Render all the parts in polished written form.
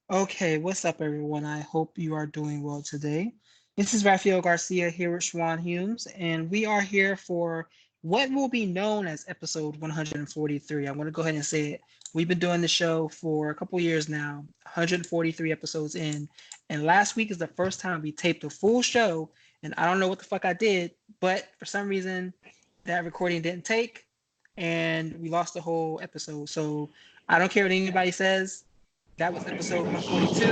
Okay, what's up, everyone? I hope you are doing well today. This is Raphael Garcia here with Schwann Humes, and we are here for what will be known as episode 143. I'm going to go ahead and say it. We've been doing the show for a couple years now, 143 episodes in, and last week is the first time we taped a full show, and I don't know what the fuck I did, but for some reason that recording didn't take, and we lost the whole episode. So I don't care what anybody says. That was episode 142.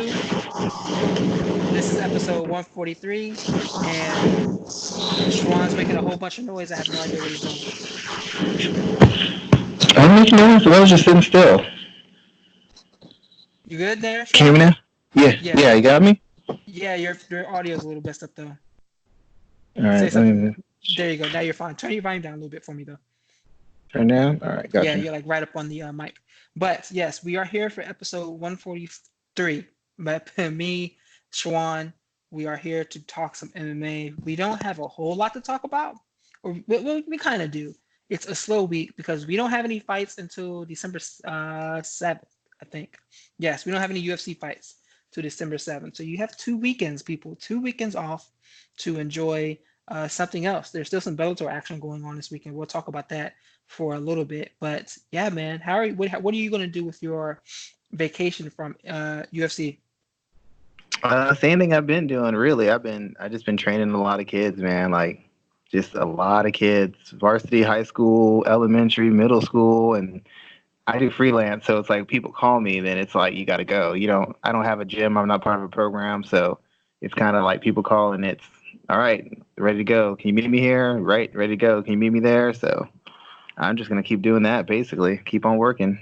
This is episode 143. And Schwann's making a whole bunch of noise. I have no idea what he's doing. I'm making noise. I was just sitting still. You good there, Can you Schwann? hear me now? Yeah, Yeah. yeah, you got me? Yeah, your audio is a little messed up though. All Say right, let something. me There you go. Now you're fine. Turn your volume down a little bit for me though. turn down. All right, Yeah, gotcha. you're like right up on the mic. But yes, we are here for episode 143. But me, Schwann, we are here to talk some MMA. We don't have a whole lot to talk about, or we kind of do. It's a slow week because we don't have any fights until December 7th, I think. Yes, we don't have any UFC fights till December 7th. So you have 2 weekends, people, 2 weekends off to enjoy something else. There's still some Bellator action going on this weekend. We'll talk about that for a little bit. But yeah, man, what are you gonna do with your vacation from UFC? Same thing I've been doing. Really, I just been training a lot of kids, man. Like, just a lot of kids. Varsity, high school, elementary, middle school, and I do freelance. So it's like people call me, then it's like you got to go. You don't. I don't have a gym. I'm not part of a program, so it's kind of like people call and it's all right, ready to go. Can you meet me here? Right, ready to go. Can you meet me there? So I'm just gonna keep doing that, basically. Keep on working.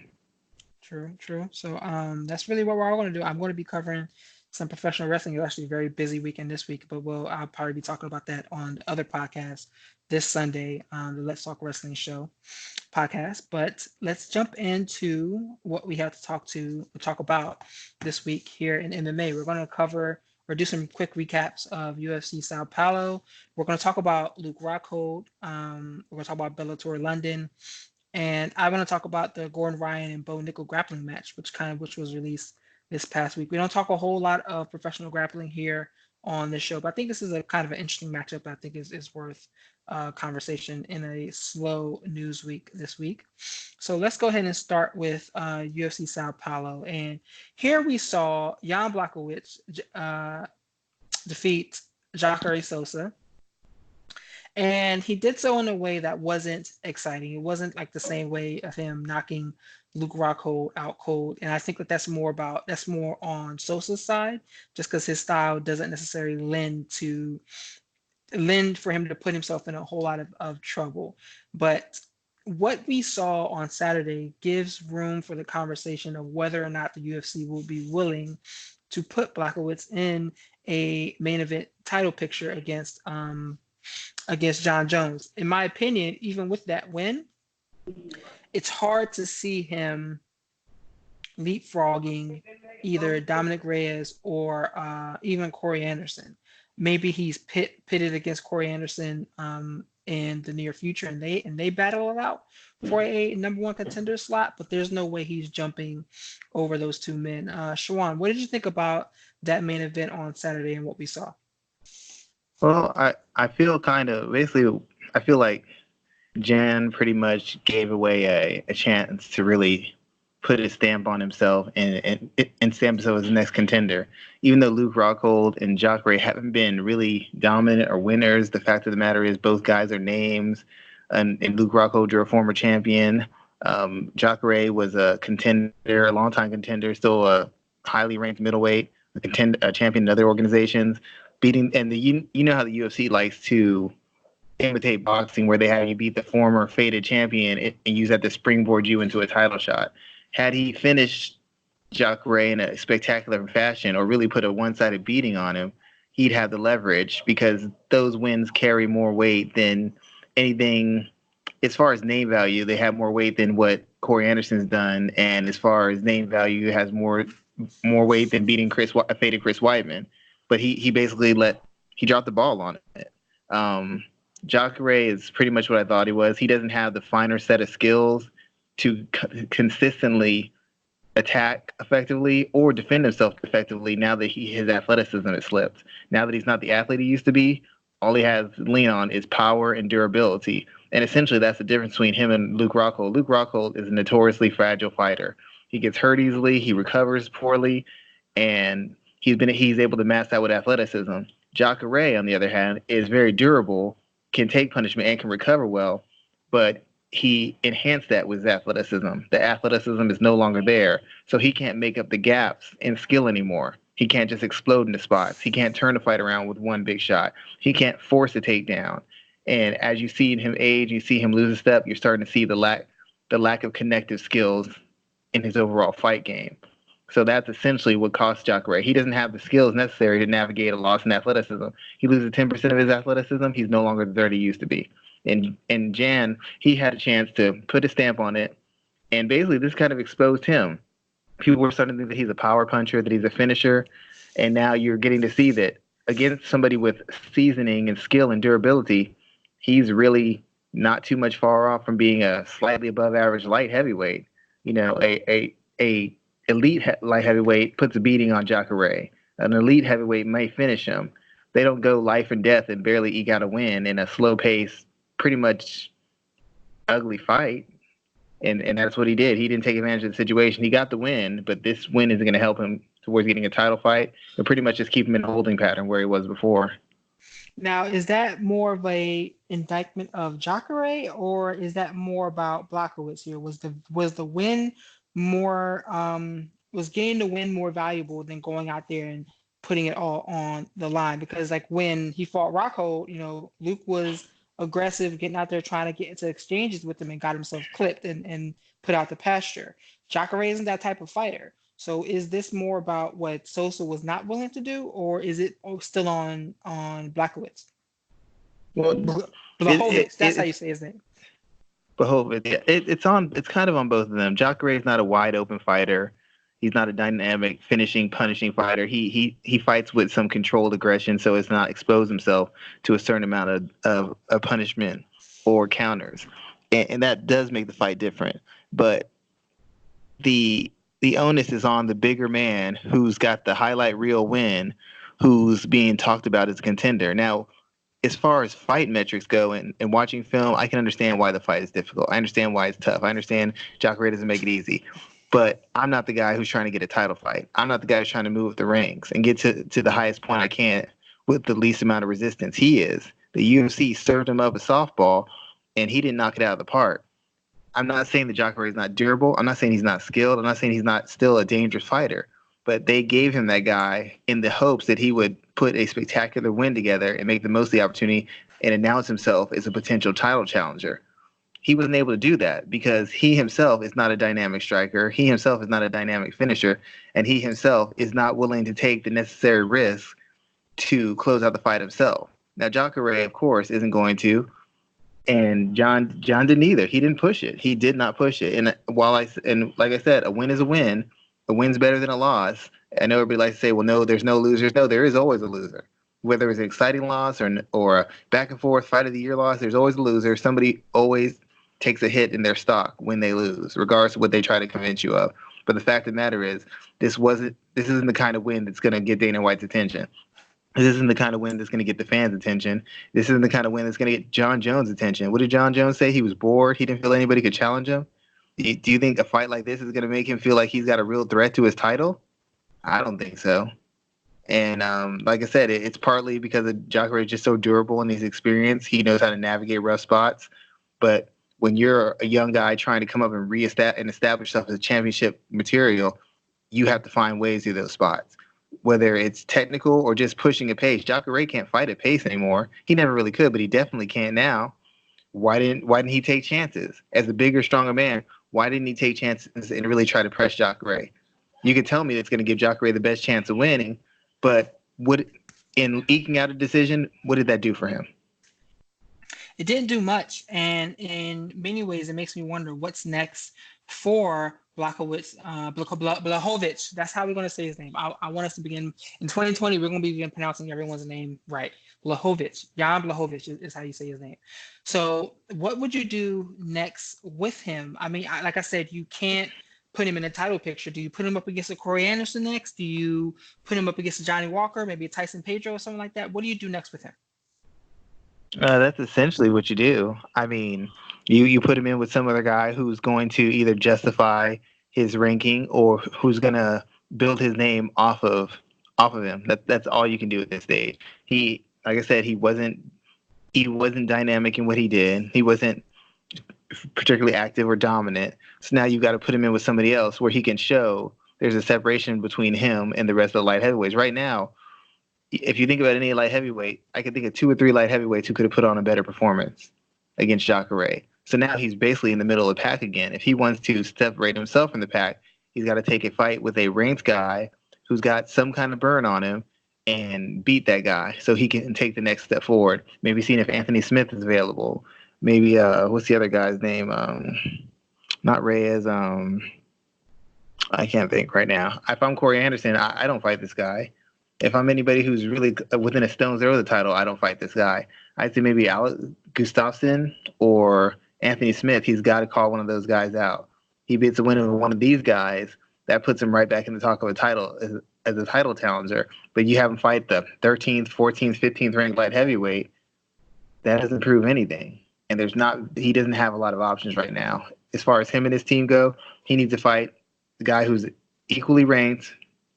True, true. So that's really what we're all gonna do. I'm gonna be covering some professional wrestling. It's actually a very busy weekend this week, but I'll probably be talking about that on the other podcast this Sunday, the Let's Talk Wrestling show podcast. But let's jump into what we have to talk about this week here in MMA. We're going to cover or do some quick recaps of UFC Sao Paulo. We're going to talk about Luke Rockhold. We're going to talk about Bellator London, and I want to talk about the Gordon Ryan and Bo Nickel grappling match, which was released this past week. We don't talk a whole lot of professional grappling here on this show, but I think this is a kind of an interesting matchup. I think is worth conversation in a slow news week this week. So let's go ahead and start with UFC Sao Paulo, and here we saw Jan Blachowicz defeat Jacare Sosa, and he did so in a way that wasn't exciting. It wasn't like the same way of him knocking Luke Rockhold out cold. And I think that that's more on Sosa's side, just because his style doesn't necessarily lend for him to put himself in a whole lot of trouble. But what we saw on Saturday gives room for the conversation of whether or not the UFC will be willing to put Blachowicz in a main event title picture against John Jones. In my opinion, even with that win, it's hard to see him leapfrogging either Dominic Reyes or even Corey Anderson. Maybe he's pitted against Corey Anderson in the near future, and they battle it out for a number one contender slot. But there's no way he's jumping over those two men. Shawan, what did you think about that main event on Saturday and what we saw? Well, I feel kind of basically. I feel like Jan pretty much gave away a chance to really put his stamp on himself and stamp himself as the next contender. Even though Luke Rockhold and Jacare haven't been really dominant or winners, the fact of the matter is both guys are names. And Luke Rockhold, you're a former champion. Jacare was a contender, a longtime contender, still a highly ranked middleweight, a champion in other organizations. Beating and you know how the UFC likes to imitate boxing where they have you beat the former faded champion and use that to springboard you into a title shot. Had he finished Jacare in a spectacular fashion or really put a one-sided beating on him, he'd have the leverage because those wins carry more weight than anything. As far as name value, they have more weight than what Corey Anderson's done, and as far as name value, it has more weight than beating faded Chris Weidman. But he basically he dropped the ball on it. Jacare is pretty much what I thought he was. He doesn't have the finer set of skills to consistently attack effectively or defend himself effectively now that his athleticism has slipped. Now that he's not the athlete he used to be, all he has to lean on is power and durability. And essentially, that's the difference between him and Luke Rockhold. Luke Rockhold is a notoriously fragile fighter. He gets hurt easily, he recovers poorly, and he's able to match that with athleticism. Jacare, on the other hand, is very durable, can take punishment, and can recover well, but he enhanced that with his athleticism. The athleticism is no longer there, so he can't make up the gaps in skill anymore. He can't just explode into spots. He can't turn the fight around with one big shot. He can't force a takedown. And as you see him age, you see him lose a step, you're starting to see the lack of connective skills in his overall fight game. So that's essentially what costs Jacare. He doesn't have the skills necessary to navigate a loss in athleticism. He loses 10% of his athleticism. He's no longer the 30 he used to be. And Jan, he had a chance to put a stamp on it, and basically this kind of exposed him. People were starting to think that he's a power puncher, that he's a finisher, and now you're getting to see that against somebody with seasoning and skill and durability, he's really not too much far off from being a slightly above average light heavyweight. You know, a elite light heavyweight puts a beating on Jacare. An elite heavyweight may finish him. They don't go life and death and barely eke out a win in a slow pace, pretty much ugly fight. And that's what he did. He didn't take advantage of the situation. He got the win, but this win isn't going to help him towards getting a title fight. But pretty much just keep him in a holding pattern where he was before. Now, is that more of a indictment of Jacare, or is that more about Blachowicz here? Was the win more was getting the win more valuable than going out there and putting it all on the line? Because like when he fought Rockhold, Luke was aggressive, getting out there trying to get into exchanges with him and got himself clipped and put out the pasture. Jacare isn't that type of fighter. So is this more about what Sosa was not willing to do, or is it still on Blachowicz? Well, it, it, Blachowicz, that's how it, you say his name. but hope it's kind of on both of them. Jacare is not a wide open fighter. He's not a dynamic finishing, punishing fighter. He fights with some controlled aggression, so as not expose himself to a certain amount of punishment or counters, and that does make the fight different. But the the onus is on the bigger man who's got the highlight reel win, who's being talked about as a contender. Now, as far as fight metrics go and watching film, I can understand why the fight is difficult. I understand why it's tough. I understand Jacare doesn't make it easy. But I'm not the guy who's trying to get a title fight. I'm not the guy who's trying to move up the ranks and get to the highest point I can with the least amount of resistance. He is. The UFC served him up a softball, and he didn't knock it out of the park. I'm not saying that Jacare is not durable. I'm not saying he's not skilled. I'm not saying he's not still a dangerous fighter. But they gave him that guy in the hopes that he would put a spectacular win together and make the most of the opportunity and announce himself as a potential title challenger. He wasn't able to do that because he himself is not a dynamic striker. He himself is not a dynamic finisher. And he himself is not willing to take the necessary risks to close out the fight himself. Now, Jacare, of course, isn't going to. And John didn't either. He didn't push it. He did not push it. And like I said, a win is a win. A win's better than a loss. I know everybody likes to say, well, no, there's no losers. No, there is always a loser. Whether it's an exciting loss or a back and forth fight of the year loss, there's always a loser. Somebody always takes a hit in their stock when they lose, regardless of what they try to convince you of. But the fact of the matter is, this isn't the kind of win that's going to get Dana White's attention. This isn't the kind of win that's going to get the fans' attention. This isn't the kind of win that's going to get John Jones' attention. What did John Jones say? He was bored. He didn't feel anybody could challenge him. Do you think a fight like this is going to make him feel like he's got a real threat to his title? I don't think so. And like I said, it's partly because Jacare is just so durable and he's experienced. He knows how to navigate rough spots. But when you're a young guy trying to come up and establish yourself as a championship material, you have to find ways through those spots. Whether it's technical or just pushing a pace. Jacare can't fight at pace anymore. He never really could, but he definitely can now. Why didn't he take chances? As a bigger, stronger man, why didn't he take chances and really try to press Jacare? You could tell me it's going to give Jacare the best chance of winning, but in eking out a decision, what did that do for him? It didn't do much, and in many ways, it makes me wonder what's next for Blachowicz. That's how we're going to say his name. I want us to begin in 2020. We're going to begin pronouncing everyone's name right. Blachowicz, Jan Blachowicz is how you say his name. So, what would you do next with him? I mean, like I said, you can't put him in a title picture? Do you put him up against a Corey Anderson next? Do you put him up against a Johnny Walker, maybe a Tyson Pedro or something like that? What do you do next with him? That's essentially what you do. I mean, you put him in with some other guy who's going to either justify his ranking or who's gonna build his name off of him. That's all you can do at this stage. He, like I said, he wasn't dynamic in what he did. He wasn't particularly active or dominant. So now you've got to put him in with somebody else where he can show there's a separation between him and the rest of the light heavyweights. Right now, if you think about any light heavyweight, I can think of two or three light heavyweights who could have put on a better performance against Jacare. So now he's basically in the middle of the pack again. If he wants to separate himself from the pack, he's got to take a fight with a ranked guy who's got some kind of burn on him and beat that guy so he can take the next step forward. Maybe seeing if Anthony Smith is available. Maybe what's the other guy's name? Not Reyes. I can't think right now. If I'm Corey Anderson, I don't fight this guy. If I'm anybody who's really within a stone's throw of the title, I don't fight this guy. I'd say maybe Alex Gustafsson or Anthony Smith. He's got to call one of those guys out. He beats the winner of one of these guys. That puts him right back in the talk of a title as a title challenger. But you have him fight the 13th, 14th, 15th ranked light heavyweight. That doesn't prove anything. And he doesn't have a lot of options right now. As far as him and his team go, he needs to fight the guy who's equally ranked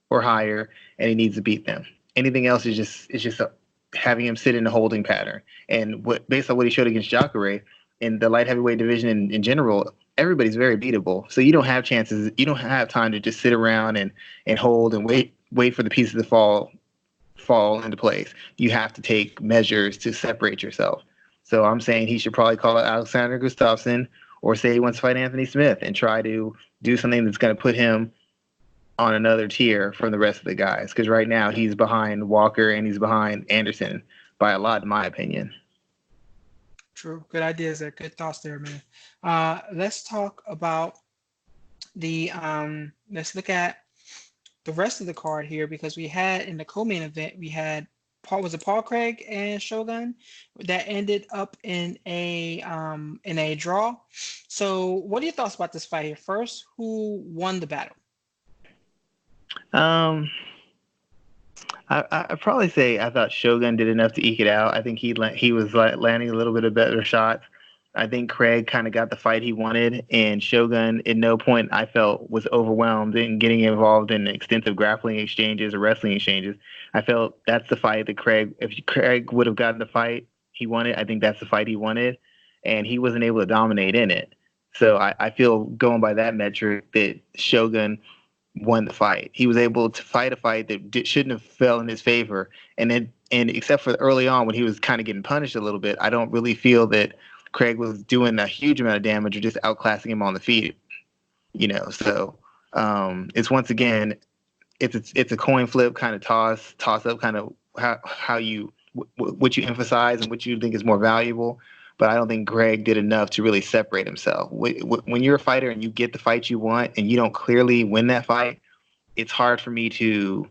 or higher, and he needs to beat them. Anything else is just having him sit in a holding pattern. And based on what he showed against Jacare in the light heavyweight division in general, everybody's very beatable. So you don't have chances. You don't have time to just sit around and hold and wait for the pieces to fall into place. You have to take measures to separate yourself. So I'm saying he should probably call out Alexander Gustafsson or say he wants to fight Anthony Smith and try to do something that's going to put him on another tier from the rest of the guys. Because right now he's behind Walker and he's behind Anderson by a lot, in my opinion. True. Good ideas there. Good thoughts there, man. Let's talk about let's look at the rest of the card here, because we had in the co-main event, we had Paul Craig and Shogun that ended up in a draw. So what are your thoughts about this fight here? First, who won the battle? I'd probably say I thought Shogun did enough to eke it out. I think he was landing a little bit of better shots. I think Craig kind of got the fight he wanted, and Shogun at no point I felt was overwhelmed in getting involved in extensive grappling exchanges or wrestling exchanges. I felt that's the fight that if Craig would have gotten the fight he wanted, I think that's the fight he wanted, and he wasn't able to dominate in it. So I feel, going by that metric, that Shogun won the fight. He was able to fight a fight that shouldn't have fell in his favor, and except for early on when he was kind of getting punished a little bit, I don't really feel that Craig was doing a huge amount of damage or just outclassing him on the feet. So it's, once again, it's a coin flip kind of toss up, kind of how you what you emphasize and what you think is more valuable. But I don't think Greg did enough to really separate himself. When you're a fighter and you get the fight you want and you don't clearly win that fight, it's hard for me to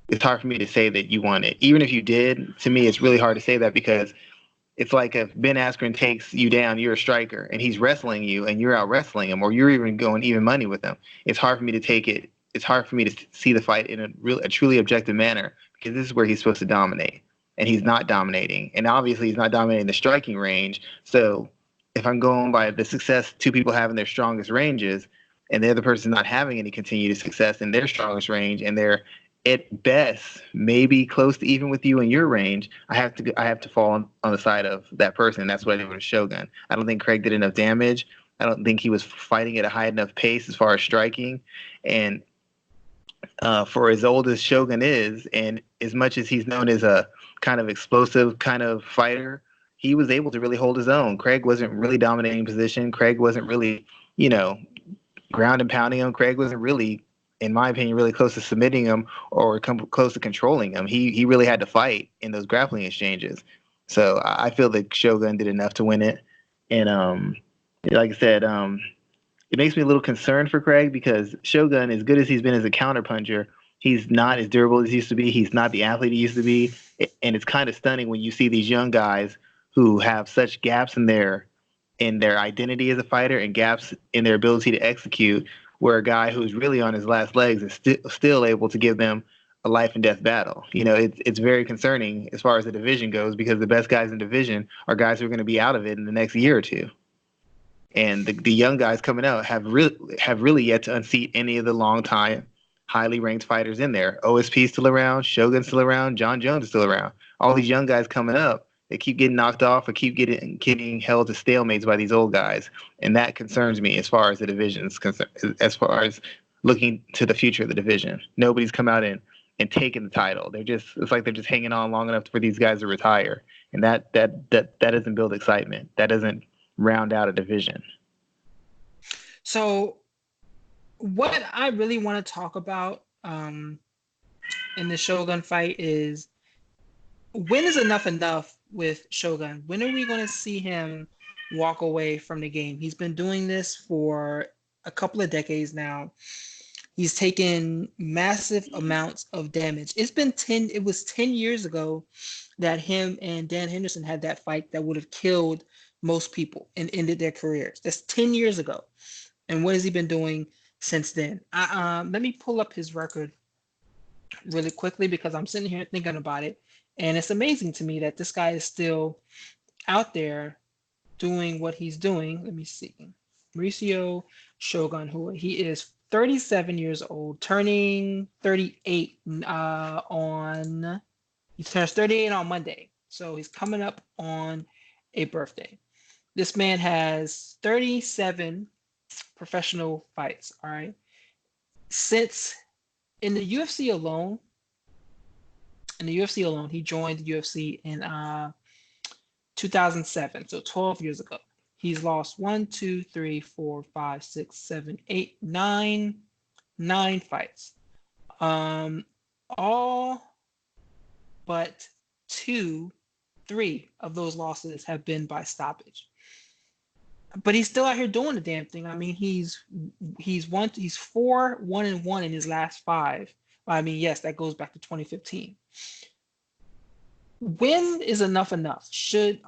say that you won it. Even if you did, to me, it's really hard to say that, because it's like if Ben Askren takes you down, you're a striker, and he's wrestling you, and you're out wrestling him, or you're even going even money with him. It's hard for me to take it. It's hard for me to see the fight in a truly objective manner, because this is where he's supposed to dominate, and he's not dominating. And obviously, he's not dominating the striking range. So if I'm going by the success two people have in their strongest ranges, and the other person not having any continued success in their strongest range, and they're at best maybe close to even with you in your range, I have to fall on the side of that person. That's what I did with Shogun. I don't think Craig did enough damage. I don't think he was fighting at a high enough pace as far as striking. And for as old as Shogun is, and as much as he's known as a kind of explosive kind of fighter, he was able to really hold his own. Craig wasn't really dominating position. Craig wasn't really, ground and pounding him. Craig wasn't really, in my opinion, really close to submitting him or come close to controlling him. He really had to fight in those grappling exchanges. So I feel that Shogun did enough to win it. And like I said, it makes me a little concerned for Craig, because Shogun, as good as he's been as a counterpuncher, he's not as durable as he used to be. He's not the athlete he used to be. And it's kind of stunning when you see these young guys who have such gaps in their identity as a fighter and gaps in their ability to execute, where a guy who's really on his last legs is still able to give them a life and death battle. It's very concerning as far as the division goes, because the best guys in the division are guys who are going to be out of it in the next year or two. And the young guys coming out have really yet to unseat any of the long time highly ranked fighters in there. OSP still around, Shogun's still around, John Jones is still around. All these young guys coming up, they keep getting knocked off or keep getting held to stalemates by these old guys, and that concerns me as far as the division's concerned. As far as looking to the future of the division, nobody's come out and taken the title. It's like they're just hanging on long enough for these guys to retire, and that doesn't build excitement. That doesn't round out a division. So what I really want to talk about in the Shogun fight is, when is enough with Shogun? When are we going to see him walk away from the game? He's been doing this for a couple of decades now. He's taken massive amounts of damage. It was 10 years ago that him and Dan Henderson had that fight that would have killed most people and ended their careers. That's 10 years ago. And what has he been doing since then? Let me pull up his record really quickly, because I'm sitting here thinking about it. And it's amazing to me that this guy is still out there doing what he's doing. Let me see. Mauricio Shogun, who he is 37 years old, turning 38 he turns 38 on Monday. So he's coming up on a birthday. This man has 37 professional fights, all right? Since in the UFC alone, he joined the UFC in 2007, so 12 years ago. He's lost 9 fights. All but 3 of those losses have been by stoppage. But he's still out here doing the damn thing. I mean, he's 4-1-1 in his last 5. I mean, yes, that goes back to 2015. When is enough enough? Should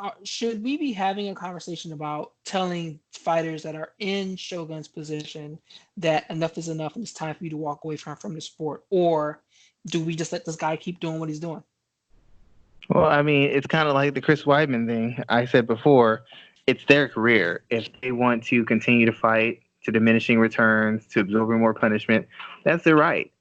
we be having a conversation about telling fighters that are in Shogun's position that enough is enough and it's time for you to walk away from the sport? Or do we just let this guy keep doing what he's doing? Well, I mean, it's kind of like the Chris Weidman thing I said before. It's their career. If they want to continue to fight to diminishing returns, to absorbing more punishment, that's their right.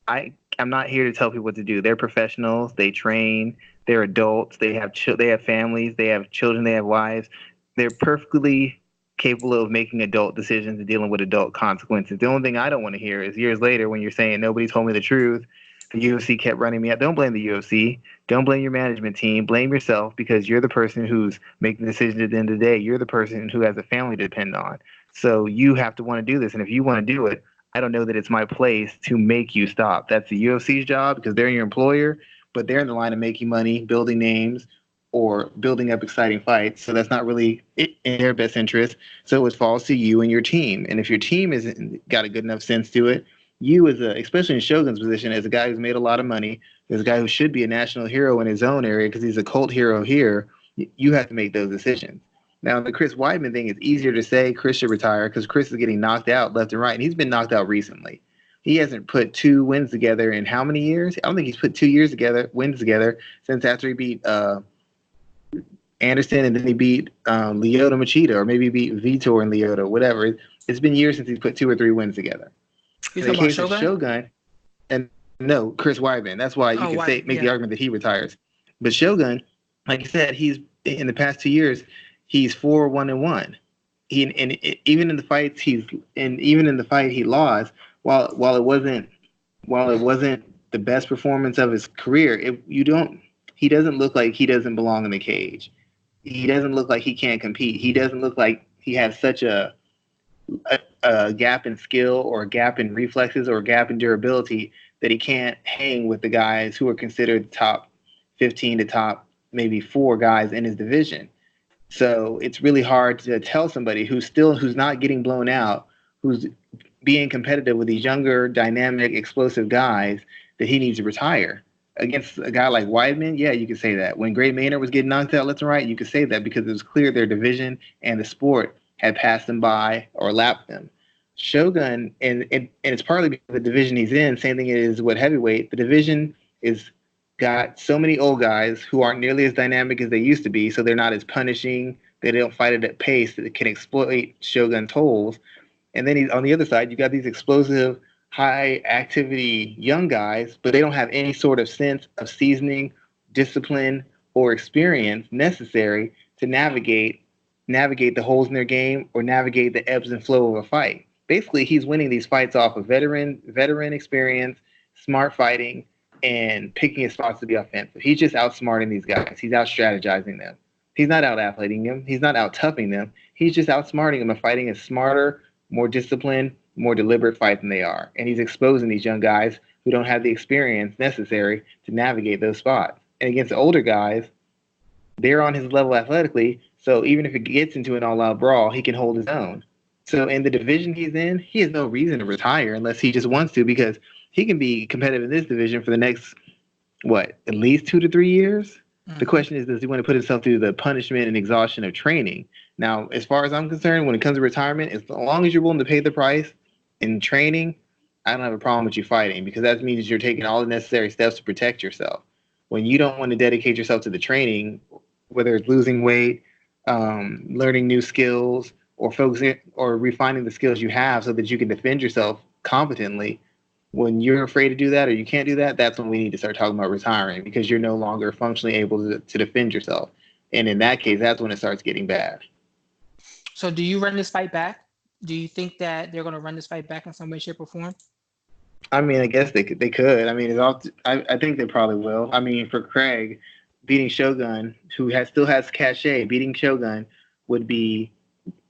I'm not here to tell people what to do. They're professionals. They train. They're adults. They have families. They have children. They have wives. They're perfectly capable of making adult decisions and dealing with adult consequences. The only thing I don't want to hear is years later when you're saying nobody told me the truth. The UFC kept running me out. Don't blame the UFC. Don't blame your management team. Blame yourself, because you're the person who's making the decision at the end of the day. You're the person who has a family to depend on. So you have to want to do this. And if you want to do it, I don't know that it's my place to make you stop. That's the UFC's job, because they're your employer, but they're in the line of making money, building names, or building up exciting fights. So that's not really in their best interest. So it falls to you and your team. And if your team isn't got a good enough sense to it, you especially in Shogun's position, as a guy who's made a lot of money, as a guy who should be a national hero in his own area because he's a cult hero here, you have to make those decisions. Now, the Chris Weidman thing is easier to say Chris should retire because Chris is getting knocked out left and right, and he's been knocked out recently. He hasn't put 2 wins together in how many years? I don't think he's put 2 wins together since after he beat Anderson, and then he beat Lyoto Machida, or maybe he beat Vitor and Lyoto, whatever. It's been years since he's put 2 or 3 wins together. In the case of Shogun, and no, Chris Weidman. That's why you can make the argument that he retires. But Shogun, like you said, he's in the past 2 years, he's 4-1-1. Even in the fights even in the fight he lost, while it wasn't the best performance of his career, he doesn't look like he doesn't belong in the cage. He doesn't look like he can't compete. He doesn't look like he has such a gap in skill, or a gap in reflexes, or a gap in durability that he can't hang with the guys who are considered top 15 to top maybe 4 guys in his division. So it's really hard to tell somebody who's not getting blown out, who's being competitive with these younger, dynamic, explosive guys, that he needs to retire. Against a guy like Weidman, yeah, you could say that. When Gray Maynard was getting knocked out left and right, you could say that because it was clear their division and the sport had passed them by or lapped them. Shogun, and it's partly because the division he's in. Same thing is what heavyweight. The division is got so many old guys who aren't nearly as dynamic as they used to be, so they're not as punishing. They don't fight at a pace that can exploit Shogun tolls. And then on the other side, you got these explosive, high activity young guys, but they don't have any sort of sense of seasoning, discipline, or experience necessary to navigate the holes in their game or navigate the ebbs and flow of a fight. Basically, he's winning these fights off of veteran experience, smart fighting, and picking his spots to be offensive. He's just outsmarting these guys. He's out strategizing them. He's not out athleting them. He's not out toughing them. He's just outsmarting them and fighting a smarter, more disciplined, more deliberate fight than they are. And he's exposing these young guys who don't have the experience necessary to navigate those spots. And against the older guys, they're on his level athletically. So even if it gets into an all-out brawl, he can hold his own. So in the division he's in, he has no reason to retire unless he just wants to, because he can be competitive in this division for the next, at least 2 to 3 years. The question is, does he want to put himself through the punishment and exhaustion of training? Now, as far as I'm concerned, when it comes to retirement, as long as you're willing to pay the price in training, I don't have a problem with you fighting, because that means you're taking all the necessary steps to protect yourself. When you don't want to dedicate yourself to the training, whether it's losing weight, learning new skills, or focusing or refining the skills you have so that you can defend yourself competently, when you're afraid to do that or you can't do that, that's when we need to start talking about retiring, because you're no longer functionally able to defend yourself. And in that case, that's when it starts getting bad. So do you run this fight back? Do you think that they're going to run this fight back in some way, shape, or form? I mean, I guess they could. They could. I mean, I think they probably will. I mean, for Craig, beating Shogun, who still has cachet, beating Shogun would be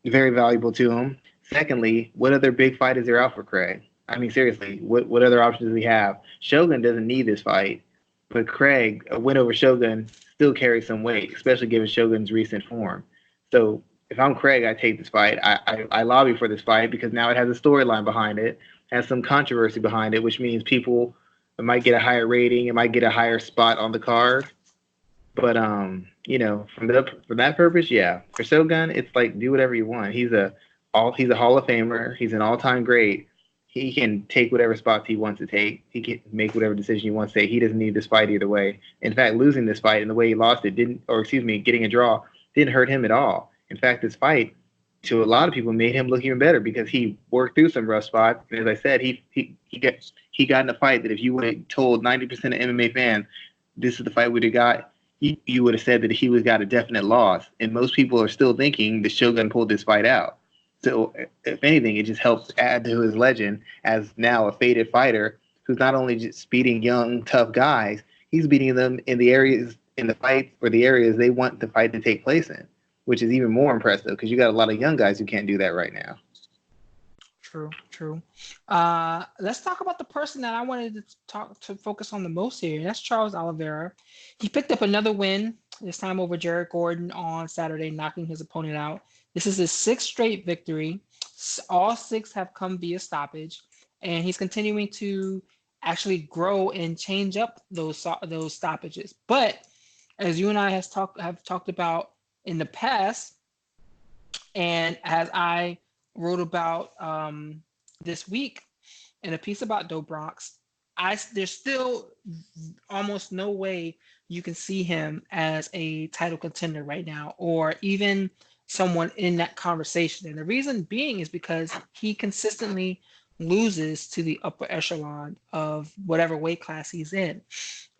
very valuable to him. Secondly, what other big fight is there out for Craig? I mean, seriously, what other options does he have? Shogun doesn't need this fight, but Craig, a win over Shogun, still carries some weight, especially given Shogun's recent form. So if I'm Craig, I take this fight. I lobby for this fight because now it has a storyline behind it, has some controversy behind it, which means people might get a higher rating, it might get a higher spot on the card. But from that purpose, yeah. For Shogun, it's like do whatever you want. He's a Hall of Famer. He's an all-time great. He can take whatever spots he wants to take. He can make whatever decision he wants to take. He doesn't need this fight either way. In fact, losing this fight and the way he lost it getting a draw didn't hurt him at all. In fact, this fight to a lot of people made him look even better because he worked through some rough spots. And as I said, he got in a fight that if you would have told 90% of MMA fans this is the fight we'd have got, you would have said that he was got a definite loss. And most people are still thinking the Shogun pulled this fight out. So if anything, it just helps add to his legend as now a faded fighter who's not only just beating young, tough guys, he's beating them in the areas in the fight or the areas they want the fight to take place in, which is even more impressive because you got a lot of young guys who can't do that right now. True. Let's talk about the person that I wanted to focus on the most here. That's Charles Oliveira. He picked up another win, this time over Jared Gordon on Saturday, knocking his opponent out. This is his sixth straight victory. All six have come via stoppage, and he's continuing to actually grow and change up those stoppages. But as you and I have talked about in the past, and as I wrote about this week in a piece about Do Bronx, there's still almost no way you can see him as a title contender right now, or even someone in that conversation. And the reason being is because he consistently loses to the upper echelon of whatever weight class he's in.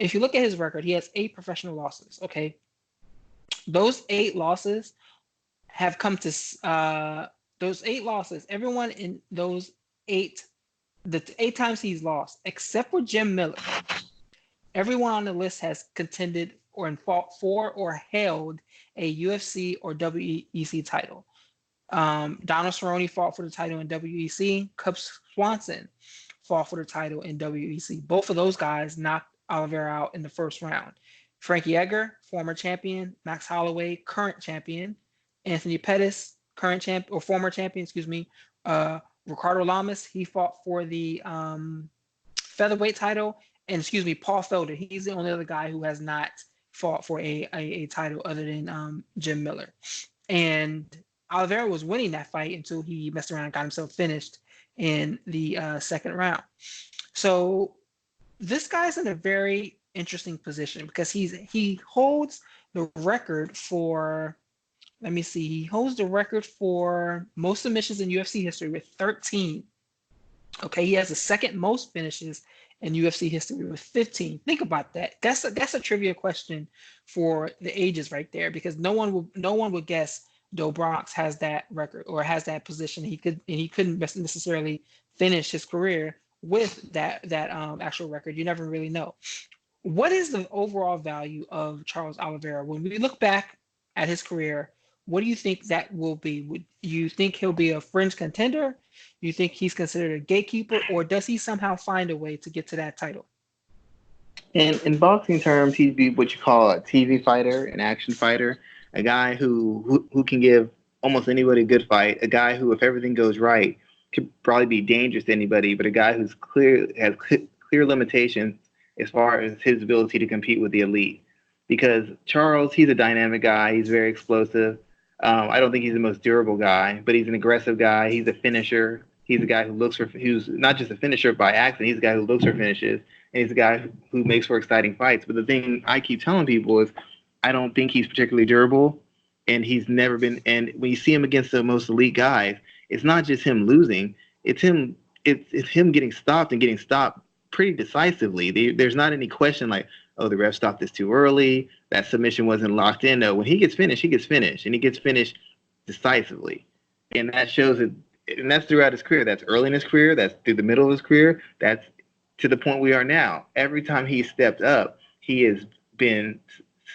If you look at his record, he has 8 professional losses. Okay, those 8 losses have come to those 8 losses. Everyone in those 8, the 8 times he's lost, except for Jim Miller, everyone on the list has contended or fought for or held a UFC or WEC title. Donald Cerrone fought for the title in WEC. Cub Swanson fought for the title in WEC. Both of those guys knocked Oliveira out in the first round. Frankie Edgar, former champion. Max Holloway, current champion. Anthony Pettis, current champ or former champion, excuse me. Ricardo Lamas, he fought for the featherweight title. And Paul Felder, he's the only other guy who has not fought for a title other than Jim Miller. And Oliveira was winning that fight until he messed around and got himself finished in the second round. So this guy's in a very interesting position because he holds the record for, let me see, he holds the record for most submissions in UFC history with 13. Okay, he has the second most finishes in UFC history with 15. Think about that. That's a trivia question for the ages right there, because no one would guess Do Bronx has that record or has that position. He couldn't necessarily finish his career with that actual record. You never really know. What is the overall value of Charles Oliveira when we look back at his career? What do you think that will be? Would you think he'll be a fringe contender? You think he's considered a gatekeeper, or does he somehow find a way to get to that title? In boxing terms, he'd be what you call a TV fighter, an action fighter, a guy who can give almost anybody a good fight, a guy who, if everything goes right, could probably be dangerous to anybody, but a guy who's clear limitations as far as his ability to compete with the elite. Because Charles, he's a dynamic guy. He's very explosive. I don't think he's the most durable guy, but he's an aggressive guy. He's a finisher. He's a guy who's not just a finisher by accident. He's a guy who looks for finishes, and he's a guy who makes for exciting fights. But the thing I keep telling people is, I don't think he's particularly durable, and he's never been. And when you see him against the most elite guys, it's not just him losing; it's him. It's him getting stopped and getting stopped pretty decisively. There's not any question like, oh, the ref stopped this too early. That submission wasn't locked in. No, when he gets finished, and he gets finished decisively, and that shows it. And that's throughout his career. That's early in his career. That's through the middle of his career. That's to the point we are now. Every time he stepped up, he has been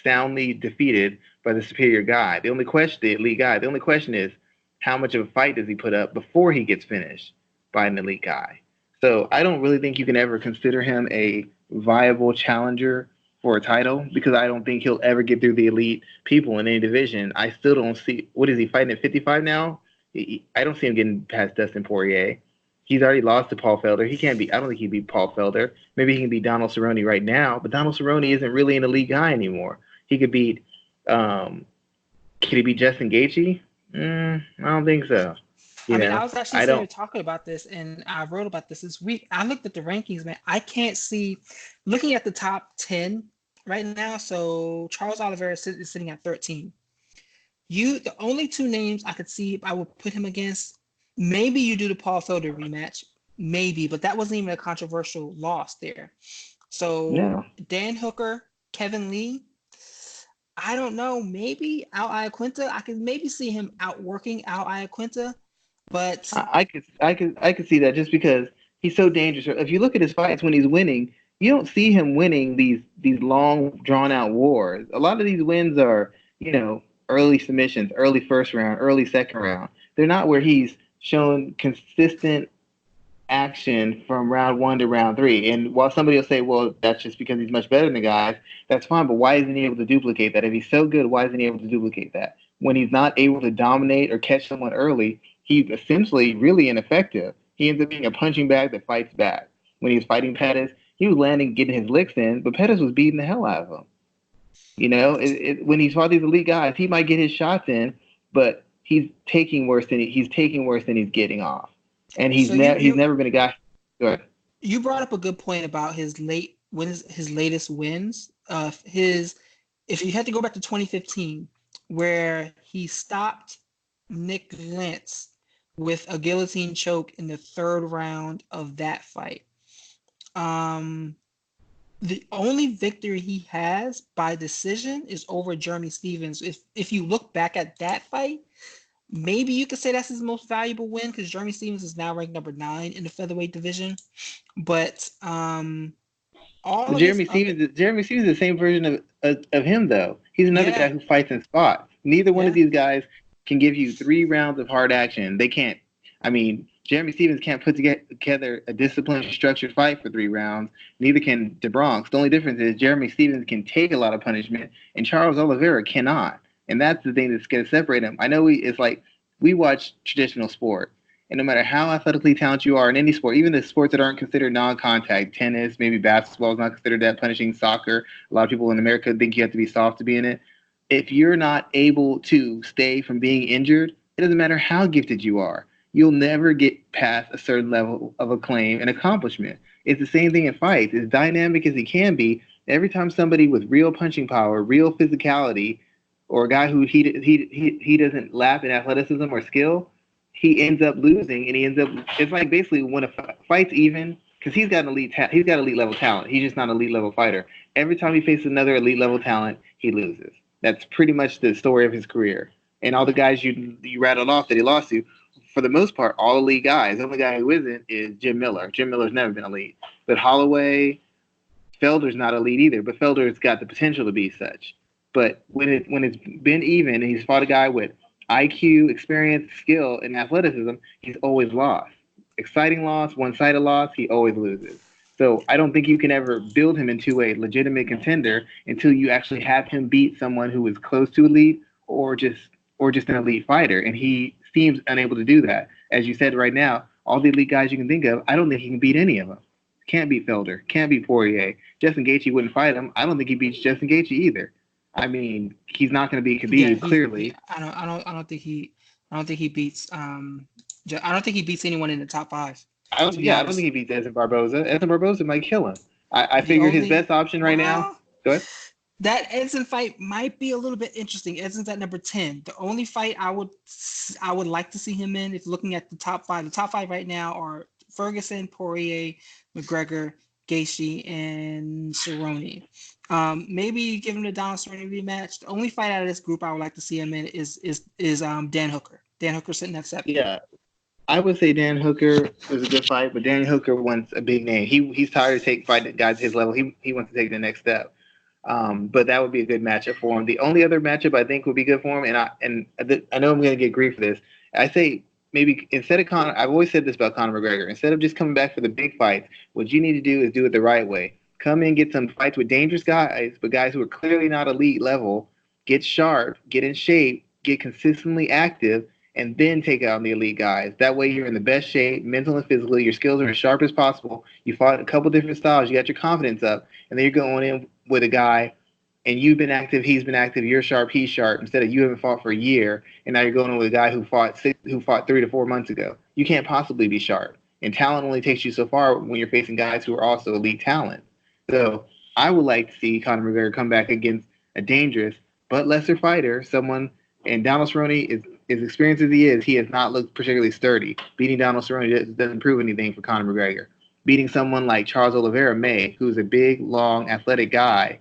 soundly defeated by the superior guy. The elite guy. The only question is, how much of a fight does he put up before he gets finished by an elite guy? So I don't really think you can ever consider him a viable challenger for a title, because I don't think he'll ever get through the elite people in any division. I still don't see, what is he fighting at 55 now? I don't see him getting past Dustin Poirier. He's already lost to Paul Felder. He can't be. I don't think he'd beat Paul Felder. Maybe he can beat Donald Cerrone right now, but Donald Cerrone isn't really an elite guy anymore. He could beat. Could he beat Justin Gaethje? I don't think so. I mean, I was actually I sitting here don't. talking about this, and I wrote about this week. I looked at the rankings, man. I can't see, looking at the top 10 right now. So Charles Oliveira is sitting at 13. The only two names I could see I would put him against, maybe you do the Paul Felder rematch, maybe, but that wasn't even a controversial loss there. So No. Dan Hooker, Kevin Lee, I don't know, maybe Al Iaquinta. I could maybe see him outworking Al Iaquinta, but I could see that, just because he's so dangerous. If you look at his fights when he's winning, you don't see him winning these long drawn out wars. A lot of these wins are, early submissions, early first round, early second round. They're not where he's shown consistent action from round one to round three. And while somebody will say, well, that's just because he's much better than the guys, that's fine. But why isn't he able to duplicate that? If he's so good, why isn't he able to duplicate that? When he's not able to dominate or catch someone early, he's essentially really ineffective. He ends up being a punching bag that fights back. When he was fighting Pettis, he was landing, getting his licks in, but Pettis was beating the hell out of him. When he's fought these elite guys, he might get his shots in, but he's taking worse than he's getting off. And so he's never been a guy. Go ahead. you brought up a good point about his latest wins. If you had to go back to 2015, where he stopped Nick Lentz with a guillotine choke in the third round of that fight. The only victory he has by decision is over Jeremy Stephens. If you look back at that fight, maybe you could say that's his most valuable win, because Jeremy Stephens is now ranked number 9 in the featherweight division. But all of his Jeremy Stevens is the same version of him, though. He's another guy who fights in spots. Neither one of these guys can give you 3 rounds of hard action. They can't. I mean, Jeremy Stevens can't put together a disciplined, structured fight for 3 rounds. Neither can DeBronx. The only difference is Jeremy Stevens can take a lot of punishment, and Charles Oliveira cannot. And that's the thing that's going to separate them. I know it's like we watch traditional sport, and no matter how athletically talented you are in any sport, even the sports that aren't considered non-contact, tennis, maybe basketball is not considered that punishing, soccer, a lot of people in America think you have to be soft to be in it. If you're not able to stay from being injured, it doesn't matter how gifted you are. you'll never get past a certain level of acclaim and accomplishment. It's the same thing in fights. As dynamic as he can be, every time somebody with real punching power, real physicality, or a guy who he doesn't lap in athleticism or skill, he ends up losing, and he ends up. It's like basically when a fight's even, because he's got elite level talent. He's just not an elite level fighter. Every time he faces another elite level talent, he loses. That's pretty much the story of his career. And all the guys you rattled off that he lost to, for the most part, all elite guys. The only guy who isn't is Jim Miller. Jim Miller's never been elite. But Holloway, Felder's not elite either, but Felder's got the potential to be such. But when it's been even and he's fought a guy with IQ, experience, skill, and athleticism, he's always lost. Exciting loss, one-sided loss, he always loses. So I don't think you can ever build him into a legitimate contender until you actually have him beat someone who is close to elite or just an elite fighter. And he seems unable to do that. As you said right now, all the elite guys you can think of, I don't think he can beat any of them. Can't beat Felder. Can't beat Poirier. Justin Gaethje wouldn't fight him. I don't think he beats Justin Gaethje either. I mean, he's not going to beat Yeah, Khabib clearly. I don't think he beats I don't think he beats anyone in the top five, to be I don't think honest. he beats Edson Barboza. Edson Barboza might kill him. I The figure his only best option right now. well, Go ahead. that Edson fight might be a little bit interesting. Edson's at number 10. The only fight I would like to see him in, if looking at the top five right now are Ferguson, Poirier, McGregor, Gaethje, and Cerrone. Maybe give him the Donald Cerrone rematch. The only fight out of this group I would like to see him in is Dan Hooker. Dan Hooker sitting at 7. Yeah, I would say Dan Hooker was a good fight, but Dan Hooker wants a big name. He's tired of fighting guys his level. He wants to take the next step. But that would be a good matchup for him. The only other matchup I think would be good for him, I know I'm going to get grief for this. I say maybe instead of Conor, I've always said this about Conor McGregor. Instead of just coming back for the big fights, what you need to do is do it the right way. Come in, get some fights with dangerous guys, but guys who are clearly not elite level. Get sharp, get in shape, get consistently active, and then take out the elite guys. That way, you're in the best shape, mental and physically. Your skills are as sharp as possible. You fought a couple different styles. You got your confidence up, and then you're going in with a guy, and you've been active, he's been active, you're sharp, he's sharp. Instead of you haven't fought for a year, and now you're going in with a guy who fought 3 to 4 months ago. You can't possibly be sharp. And talent only takes you so far when you're facing guys who are also elite talent. So I would like to see Conor McGregor come back against a dangerous but lesser fighter, someone. And Donald Cerrone is as experienced as he has not looked particularly sturdy. Beating Donald Cerrone doesn't prove anything for Conor McGregor. Beating someone like Charles Oliveira may, who's a big, long, athletic guy,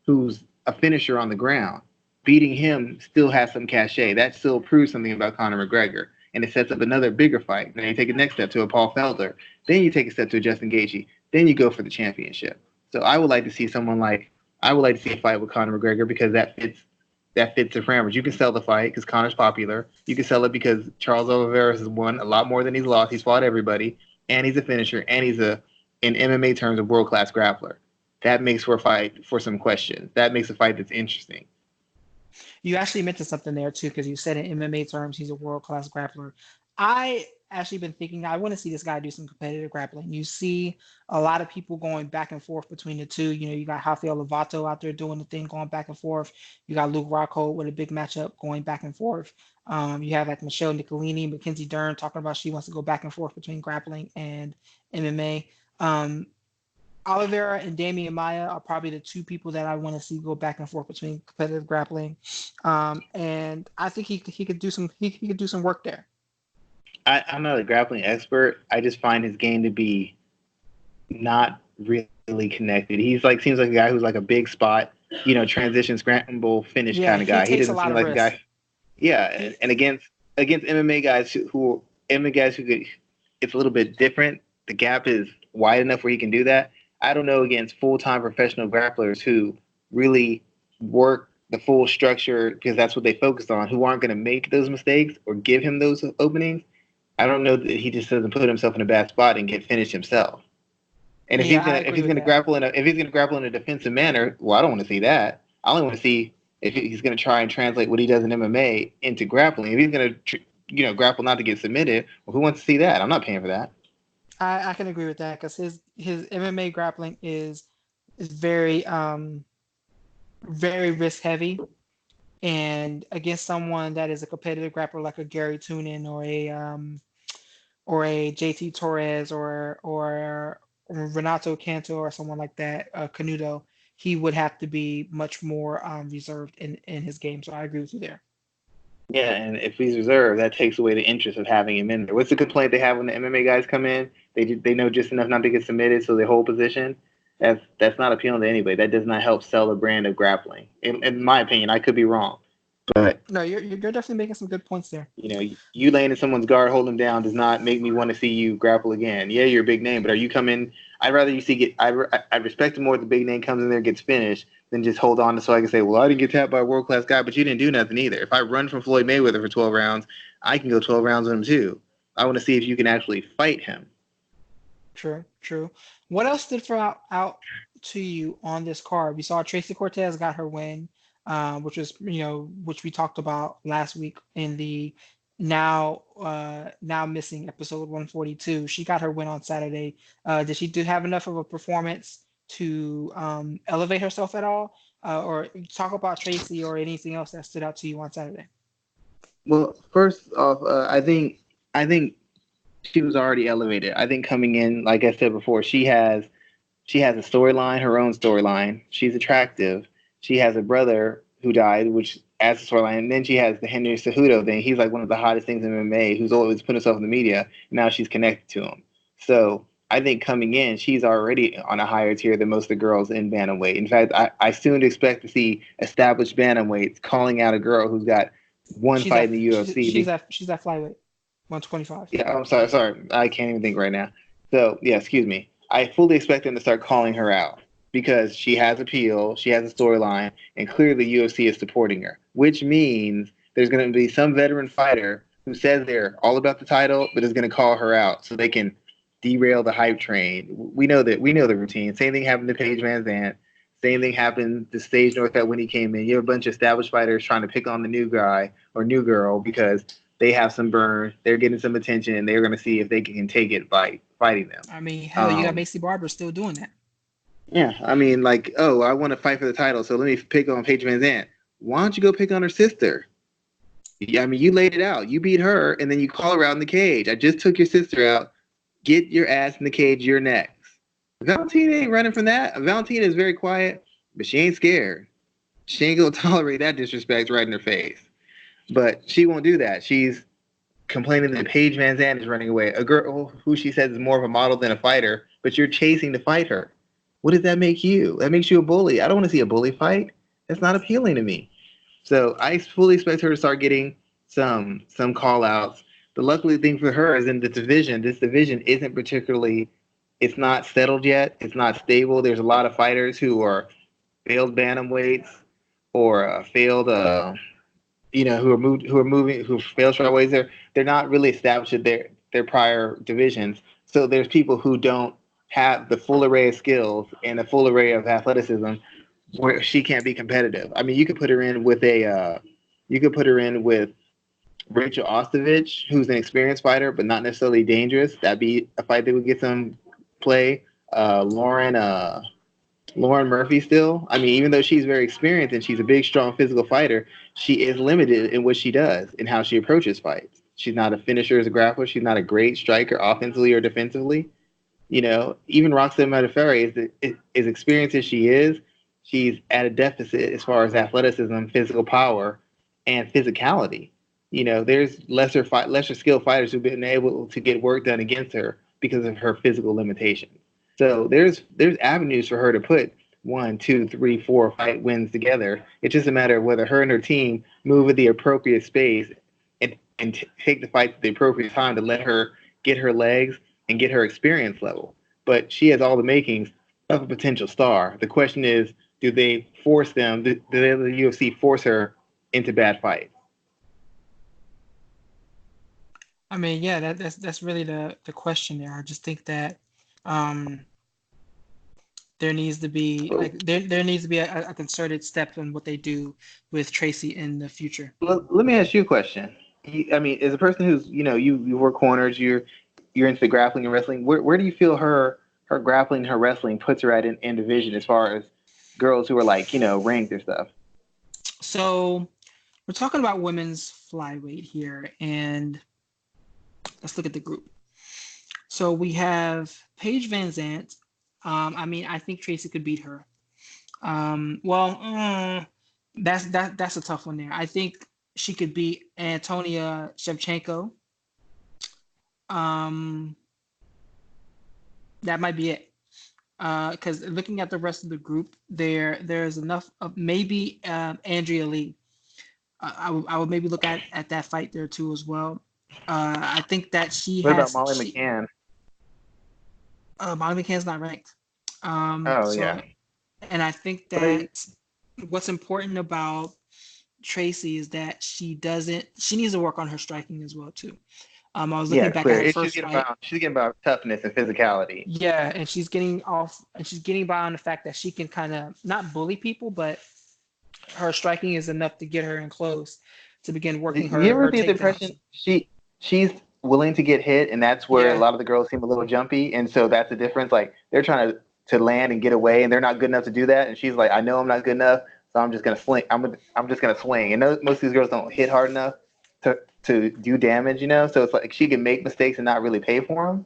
who's a finisher on the ground. Beating him still has some cachet. That still proves something about Conor McGregor. And it sets up another bigger fight. Then you take a next step to a Paul Felder. Then you take a step to a Justin Gaethje. Then you go for the championship. So I would like to see I would like to see a fight with Conor McGregor because that fits the parameters. You can sell the fight because Conor's popular. You can sell it because Charles Oliveira has won a lot more than he's lost. He's fought everybody, and he's a finisher, and in MMA terms, a world class grappler. That makes for a fight for some questions. That makes a fight that's interesting. You actually mentioned something there too, because you said in MMA terms he's a world class grappler. I actually been thinking I want to see this guy do some competitive grappling. You see a lot of people going back and forth between the two. You know, you got Rafael Lovato out there doing the thing, going back and forth. You got Luke Rockhold with a big matchup going back and forth. You have like Michelle Nicolini, Mackenzie Dern talking about she wants to go back and forth between grappling and MMA. Um, Oliveira and Damian Maya are probably the two people that I want to see go back and forth between competitive grappling, and I think he could do he could do some work there. I'm not a grappling expert. I just find his game to be not really connected. He's like seems like a guy who's like a big spot, transition, scramble, finish Yeah, kind of he guy. He takes a doesn't lot seem of like a risks. guy. Yeah, He and against MMA guys MMA guys who could, it's a little bit different. The gap is wide enough where he can do that. I don't know against full time professional grapplers who really work the full structure because that's what they focus on, who aren't going to make those mistakes or give him those openings. I don't know that he just doesn't put himself in a bad spot and get finished himself. And Yeah, I if agree he's with gonna that. grapple in a defensive manner, well, I don't want to see that. I only want to see if he's gonna try and translate what he does in MMA into grappling. If he's gonna grapple not to get submitted, well, who wants to see that? I'm not paying for that. I can agree with that because his MMA grappling is very very risk heavy, and against someone that is a competitive grappler like a Gary Tunin or a or a JT Torres or Renato Canto or someone like that, Canuto, he would have to be much more reserved in his game. So I agree with you there. Yeah, and if he's reserved, that takes away the interest of having him in there. What's the complaint they have when the MMA guys come in? They know just enough not to get submitted, so they hold position. That's not appealing to anybody. That does not help sell a brand of grappling. In my opinion, I could be wrong, but No, you're definitely making some good points there. you laying in someone's guard, holding them down, does not make me want to see you grapple again. Yeah, you're a big name, but are you coming? I'd rather you see get. I respect it more if the big name comes in there and gets finished than just hold on to so I can say, well, I didn't get tapped by a world class guy, but you didn't do nothing either. If I run from Floyd Mayweather for 12 rounds, I can go 12 rounds with him too. I want to see if you can actually fight him. True, true. What else stood for out to you on this card? We saw Tracy Cortez got her win, which was, which we talked about last week in the now missing episode 142. She got her win on Saturday. Did she do have enough of a performance to elevate herself at all? Or talk about Tracy or anything else that stood out to you on Saturday? Well, first off, I think she was already elevated. I think coming in, like I said before, she has a storyline, her own storyline. She's attractive. She has a brother who died, which adds a storyline. And then she has the Henry Cejudo thing. He's like one of the hottest things in MMA, who's always put himself in the media. Now she's connected to him. So I think coming in, she's already on a higher tier than most of the girls in bantamweight. In fact, I soon expect to see established bantamweights calling out a girl who's got one She's fight in at the she's she's UFC. at she's at flyweight, 125. Yeah, I'm sorry. I can't even think right now. So, yeah, excuse me. I fully expect them to start calling her out because she has appeal, she has a storyline, and clearly UFC is supporting her, which means there's going to be some veteran fighter who says they're all about the title, but is going to call her out so they can derail the hype train. We know the routine. Same thing happened to Paige Van Zandt. Same thing happened to Sage Northcutt when he came in. You have a bunch of established fighters trying to pick on the new guy or new girl because they have some burn, they're getting some attention, and they're going to see if they can take it by fighting them. I mean, hell, you got Um, Macy Barber still doing that. yeah, I mean, like, oh, I want to fight for the title, so let me pick on Paige Van Zandt. Why don't you go pick on her sister? Yeah, I mean, you laid it out. You beat her, and then you call her out in the cage. I just took your sister out. Get your ass in the cage. You're next. Valentina ain't running from that. Valentina is very quiet, but she ain't scared. She ain't gonna tolerate that disrespect right in her face. But she won't do that. She's complaining that Paige Van Zandt is running away, a girl who she says is more of a model than a fighter, but you're chasing to fight her. What does that make you? That makes you a bully. I don't want to see a bully fight. That's not appealing to me. So I fully expect her to start getting some call outs. The luckily thing for her is in the division. This division isn't particularly. It's not settled yet. It's not stable. There's a lot of fighters who are failed bantamweights or failed who failed strawweights. They're not really established at their prior divisions. So there's people who don't have the full array of skills and the full array of athleticism where she can't be competitive. I mean, you could put her in with Rachel Ostovich, who's an experienced fighter but not necessarily dangerous. That'd be a fight that would get some play. Lauren Murphy still. I mean, even though she's very experienced and she's a big, strong physical fighter, she is limited in what she does and how she approaches fights. She's not a finisher as a grappler. She's not a great striker offensively or defensively. Even Roxanne Modafferi, as experienced as she is, she's at a deficit as far as athleticism, physical power, and physicality. There's lesser skilled fighters who've been able to get work done against her because of her physical limitations. So there's avenues for her to put one, two, three, four fight wins together. It's just a matter of whether her and her team move at the appropriate space and take the fight at the appropriate time to let her get her legs and get her experience level. But she has all the makings of a potential star. The question is, do they force them? Do the UFC force her into bad fights? I mean, yeah, that's really the question there. I just think that um, there needs to be there needs to be a concerted step in what they do with Tracy in the future. Let me ask you a question. I mean, as a person who's you work corners, you're into grappling and wrestling. Where do you feel her grappling, her wrestling puts her at in division as far as girls who are like ranked or stuff? So we're talking about women's flyweight here, and let's look at the group. So we have Paige Van Zant. I mean, I think Tracy could beat her. Well, that's a tough one there. I think she could beat Antonia Shevchenko. Um, that might be it. Because looking at the rest of the group, there's enough of maybe Andrea Lee. I would maybe look at that fight there too as well. I think that What about Molly McCann? Molly McCann's not ranked. Oh So yeah, and I think but that what's important about Tracy is that she needs to work on her striking as well too. I was looking yeah, back at clear. her She's first getting fight. about toughness and physicality. Yeah, and she's getting by on the fact that she can kind of not bully people, but her striking is enough to get her in close to begin Do working you ever her get the takedowns. impression she's willing to get hit, and that's where a Yeah, lot of the girls seem a little jumpy, and so that's the difference. Like they're trying to land and get away, and they're not good enough to do that, and she's like, I know I'm not good enough, so I'm just gonna swing. I'm just gonna swing, and most of these girls don't hit hard enough to do damage, you know. So it's like she can make mistakes and not really pay for them.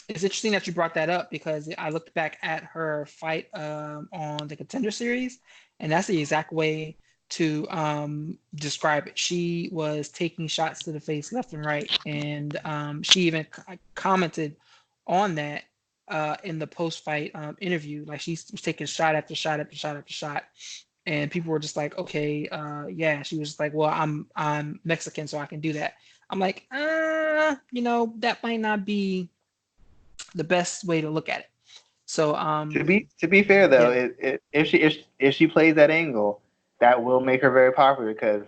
it's interesting that you brought that up because I looked back at her fight on the Contender Series, and that's the exact way to describe it. She was taking shots to the face left and right, and she even commented on that in the post-fight interview. Like she was taking shot after shot after shot after shot, and people were just like, okay, yeah. She was just like, well, I'm Mexican, so I can do that. I'm like, that might not be the best way to look at it. So To be fair though, yeah. if she plays that angle, that will make her very popular. Because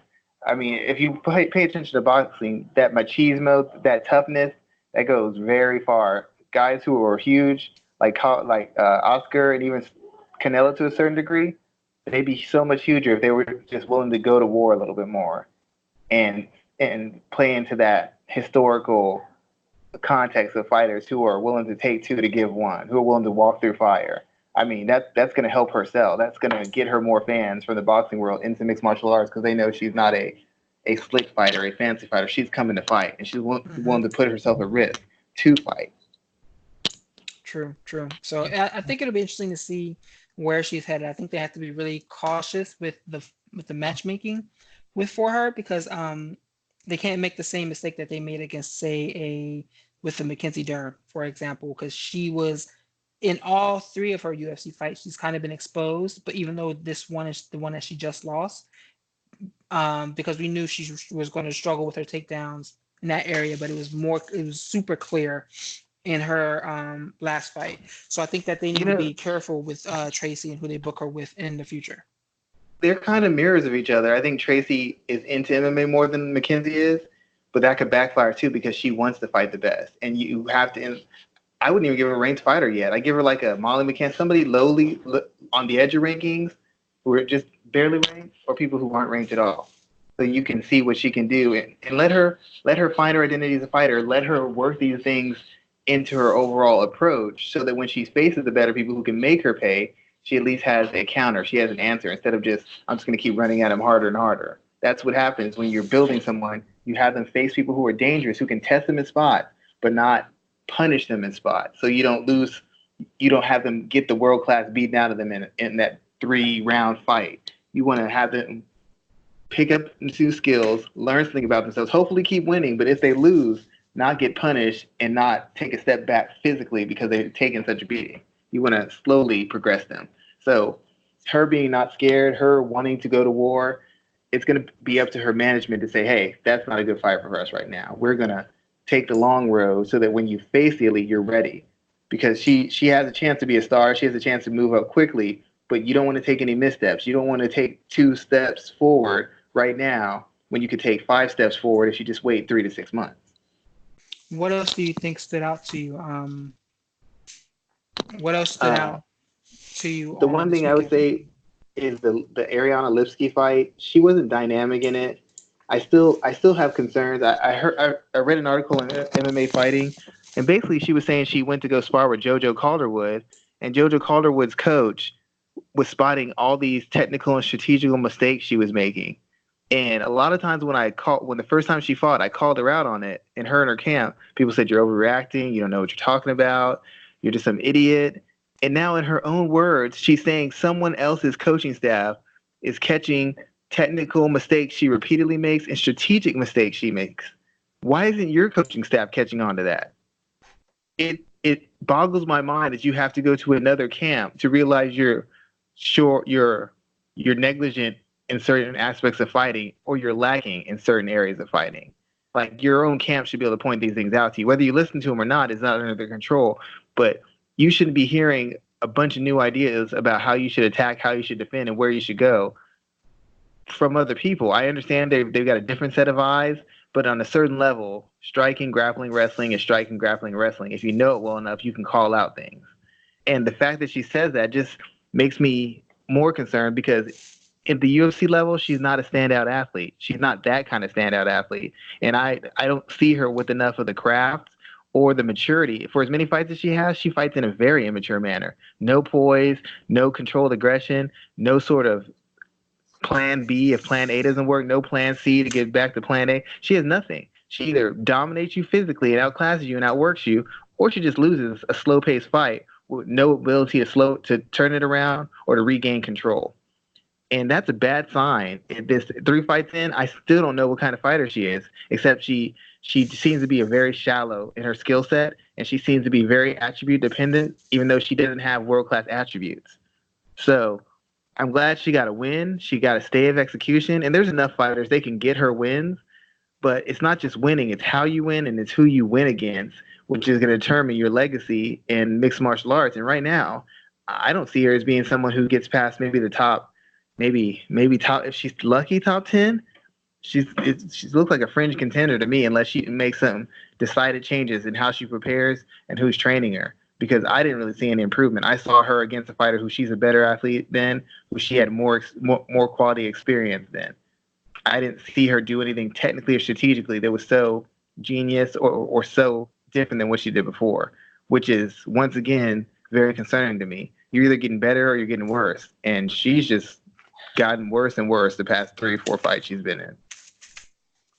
I mean, if you pay attention to boxing, that machismo, that toughness, that goes very far. Guys who are huge, Oscar and even Canelo to a certain degree, they'd be so much huger if they were just willing to go to war a little bit more and play into that historical context of fighters who are willing to take two to give one, who are willing to walk through fire. I mean, that's going to help her sell. That's going to get her more fans from the boxing world into mixed martial arts because they know she's not a slick fighter, a fancy fighter. She's coming to fight, and she's Hmm. willing to put herself at risk to fight. True, true. So I think it'll be interesting to see where she's headed. I think they have to be really cautious with the matchmaking with for her because they can't make the same mistake that they made against say a with the Mackenzie Dern, for example, because she was in all three of her UFC fights, she's kind of been exposed. But even though this one is the one that she just lost, because we knew she was going to struggle with her takedowns in that area, but it was super clear in her last fight. So I think that they You need to know, be careful with Tracy and who they book her with in the future. they're kind of mirrors of each other. I think Tracy is into MMA more than Mackenzie is, but that could backfire too because she wants to fight the best, and you have to. I wouldn't even give her a ranked fighter yet. I give her like a Molly McCann, somebody lowly on the edge of rankings, who are just barely ranked, or people who aren't ranked at all. So you can see what she can do, and let her find her identity as a fighter. Let her work these things into her overall approach, so that when she faces the better people who can make her pay, she at least has a counter. She has an answer instead of just I'm just going to keep running at them harder and harder. That's what happens when you're building someone. You have them face people who are dangerous, who can test them in spots, but not punish them in spots. So you don't lose. You don't have them get the world class beaten out of them in that 3 round fight. You want to have them pick up new skills, learn something about themselves, hopefully keep winning. But if they lose, not get punished and not take a step back physically because they've taken such a beating. You want to slowly progress them. So her being not scared, her wanting to go to war, it's going to be up to her management to say, hey, that's not a good fight for us right now. We're going to take the long road so that when you face the elite, you're ready. Because she has a chance to be a star. She has a chance to move up quickly, but you don't want to take any missteps. You don't want to take 2 steps forward right now when you could take 5 steps forward if you just wait 3 to 6 months. What else do you think stood out to you? What else stood Uh, out to you the on one this thing I would weekend for you? say is the Ariana Lipsky fight. She wasn't dynamic in it. I still have concerns. I read an article in MMA Fighting, and basically she was saying she went to go spar with JoJo Calderwood, and JoJo Calderwood's coach was spotting all these technical and strategical mistakes she was making, And a lot of times when the first time she fought, I called her out on it, and her camp, people said you're overreacting, you don't know what you're talking about, you're just some idiot. And now in her own words, she's saying someone else's coaching staff is catching technical mistakes she repeatedly makes and strategic mistakes she makes. Why isn't your coaching staff catching on to that? It boggles my mind that you have to go to another camp to realize you're negligent in certain aspects of fighting, or you're lacking in certain areas of fighting. Like, your own camp should be able to point these things out to you. Whether you listen to them or not is not under their control, but you shouldn't be hearing a bunch of new ideas about how you should attack, how you should defend, and where you should go from other people. I understand they've got a different set of eyes, but on a certain level, striking, grappling, wrestling is striking, grappling, wrestling. If you know it well enough, you can call out things. And the fact that she says that just makes me more concerned, because at the UFC level, she's not a standout athlete. She's not that kind of standout athlete. And I don't see her with enough of the craft or the maturity. For as many fights as she has, she fights in a very immature manner. No poise, no controlled aggression, no sort of plan B if plan A doesn't work, no plan C to get back to plan A. She has nothing. She either dominates you physically and outclasses you and outworks you, or she just loses a slow paced fight with no ability to turn it around or to regain control. And that's a bad sign. This 3 fights in, I still don't know what kind of fighter she is, except she seems to be a very shallow in her skill set, and she seems to be very attribute dependent, even though she doesn't have world class attributes. So I'm glad she got a win. She got a stay of execution, and there's enough fighters they can get her wins. But it's not just winning; it's how you win, and it's who you win against, which is going to determine your legacy in mixed martial arts. And right now, I don't see her as being someone who gets past maybe the top, maybe top, if she's lucky, top 10. She looks like a fringe contender to me, unless she makes some decided changes in how she prepares and who's training her. Because I didn't really see any improvement. I saw her against a fighter who she's a better athlete than, who she had more quality experience than. I didn't see her do anything technically or strategically that was so genius, or so different than what she did before, which is once again very concerning to me. You're either getting better or you're getting worse, and she's just gotten worse and worse the past 3 or 4 fights she's been in.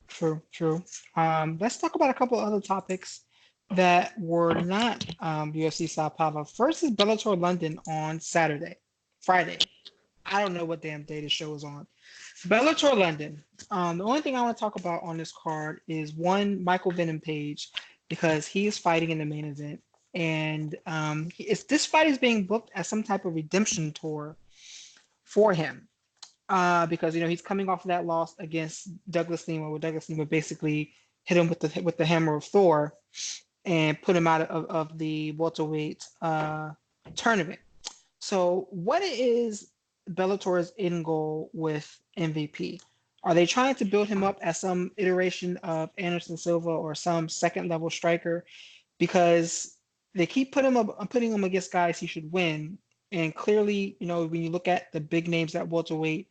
True, true. Let's talk about a couple of other topics that were not UFC Sao Paulo. First is Bellator London on Friday. I don't know what damn day the show is on. Bellator London. The only thing I want to talk about on this card is one, Michael Venom Page, because he is fighting in the main event, and this fight is being booked as some type of redemption tour for him. Because he's coming off of that loss against Douglas Lima, where Douglas Lima basically hit him with the hammer of Thor and put him out of the welterweight tournament. So, what is Bellator's end goal with MVP? Are they trying to build him up as some iteration of Anderson Silva or some second level striker? Because they keep putting him against guys he should win, and clearly, when you look at the big names at welterweight,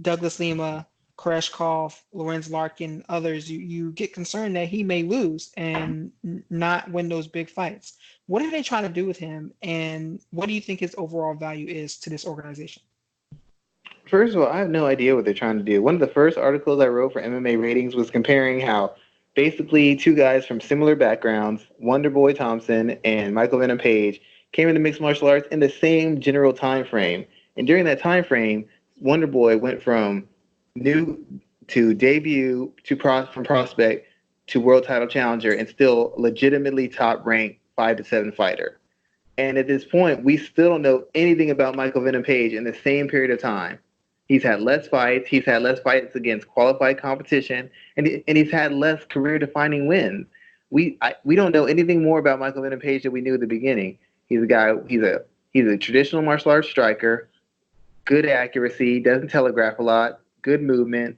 Douglas Lima, Koreshkov, Lorenz Larkin, others, you get concerned that he may lose and not win those big fights. What are they trying to do with him, and what do you think his overall value is to this organization? First of all, I have no idea what they're trying to do. One of the first articles I wrote for MMA Ratings was comparing how basically two guys from similar backgrounds, Wonder Boy Thompson and Michael Venom Page, came into mixed martial arts in the same general time frame. And during that time frame, Wonder Boy went from new to debut from prospect to world title challenger, and still legitimately top ranked 5 to 7 fighter. And at this point, we still don't know anything about Michael Venom Page in the same period of time. He's had less fights. He's had less fights against qualified competition, and he's had less career-defining wins. We don't know anything more about Michael Venom Page than we knew at the beginning. He's a guy. He's a traditional martial arts striker, good accuracy, doesn't telegraph a lot, good movement,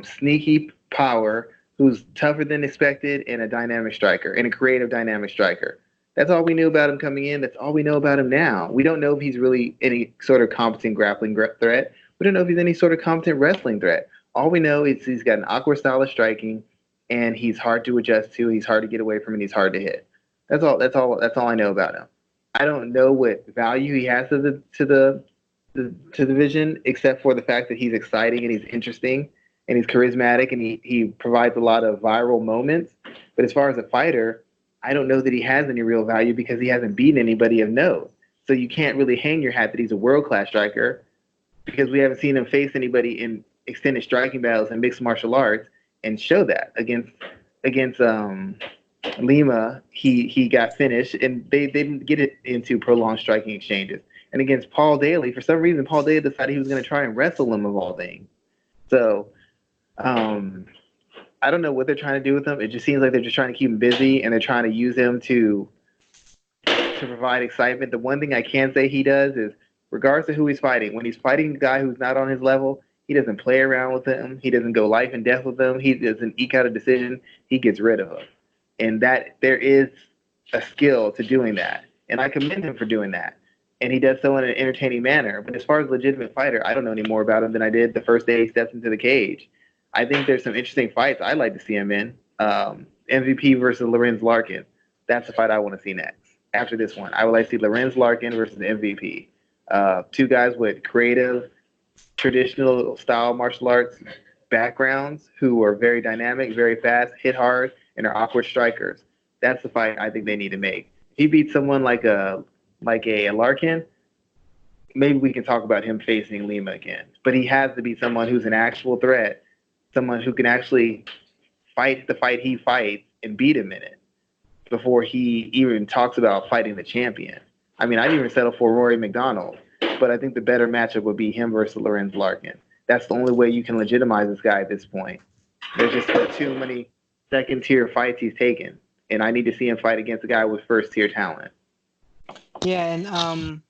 sneaky power, who's tougher than expected, and a dynamic striker, and a creative dynamic striker. That's all we knew about him coming in. That's all we know about him now. We don't know if he's really any sort of competent grappling threat. We don't know if he's any sort of competent wrestling threat. All we know is he's got an awkward style of striking, and he's hard to adjust to. He's hard to get away from, and he's hard to hit. That's all. That's all. That's all I know about him. I don't know what value he has to the division, except for the fact that he's exciting and he's interesting. and he's charismatic, and he provides a lot of viral moments. But as far as a fighter, I don't know that he has any real value because he hasn't beaten anybody of note. So you can't really hang your hat that he's a world class striker because we haven't seen him face anybody in extended striking battles and mixed martial arts and show that against Lima. He got finished, and they didn't get it into prolonged striking exchanges. And against Paul Daly, for some reason, Paul Daly decided he was going to try and wrestle him of all things. So um, I don't know what they're trying to do with him. It just seems like they're just trying to keep him busy, and they're trying to use him to provide excitement. The one thing I can say he does is, regardless of who he's fighting, when he's fighting a guy who's not on his level, he doesn't play around with him. He doesn't go life and death with him. He doesn't eke out a decision. He gets rid of him. And that there is a skill to doing that. And I commend him for doing that. And he does so in an entertaining manner. But as far as legitimate fighter, I don't know any more about him than I did the first day he stepped into the cage. I think there's some interesting fights I'd like to see him in. MVP versus Lorenz Larkin. That's the fight I want to see next. After this one, I would like to see Lorenz Larkin versus MVP. Two guys with creative, traditional style martial arts backgrounds who are very dynamic, very fast, hit hard, and are awkward strikers. That's the fight I think they need to make. If he beats someone like a Larkin, maybe we can talk about him facing Lima again. But he has to be someone who's an actual threat, someone who can actually fight the fight he fights and beat him in it before he even talks about fighting the champion. I mean, I'd even settle for Rory McDonald, but I think the better matchup would be him versus Lorenz Larkin. That's the only way you can legitimize this guy at this point. There's just too many second-tier fights he's taken, and I need to see him fight against a guy with first-tier talent. Yeah, and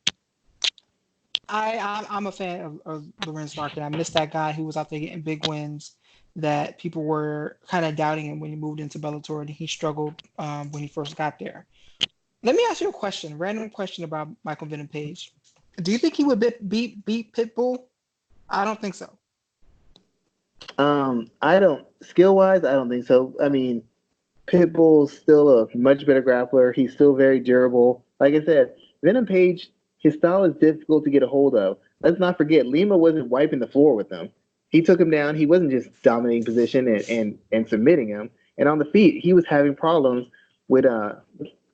I'm a fan of Lorenz Larkin. I miss that guy who was out there getting big wins that people were kind of doubting him when he moved into Bellator, and he struggled when he first got there. Let me ask you a question, random question about Michael Venom Page. Do you think he would beat Pitbull? I don't think so. I don't skill wise. I don't think so. I mean, Pitbull's still a much better grappler. He's still very durable. Like I said, Venom Page, his style is difficult to get a hold of. Let's not forget, Lima wasn't wiping the floor with him. He took him down. He wasn't just dominating position and submitting him. And on the feet, he was having problems with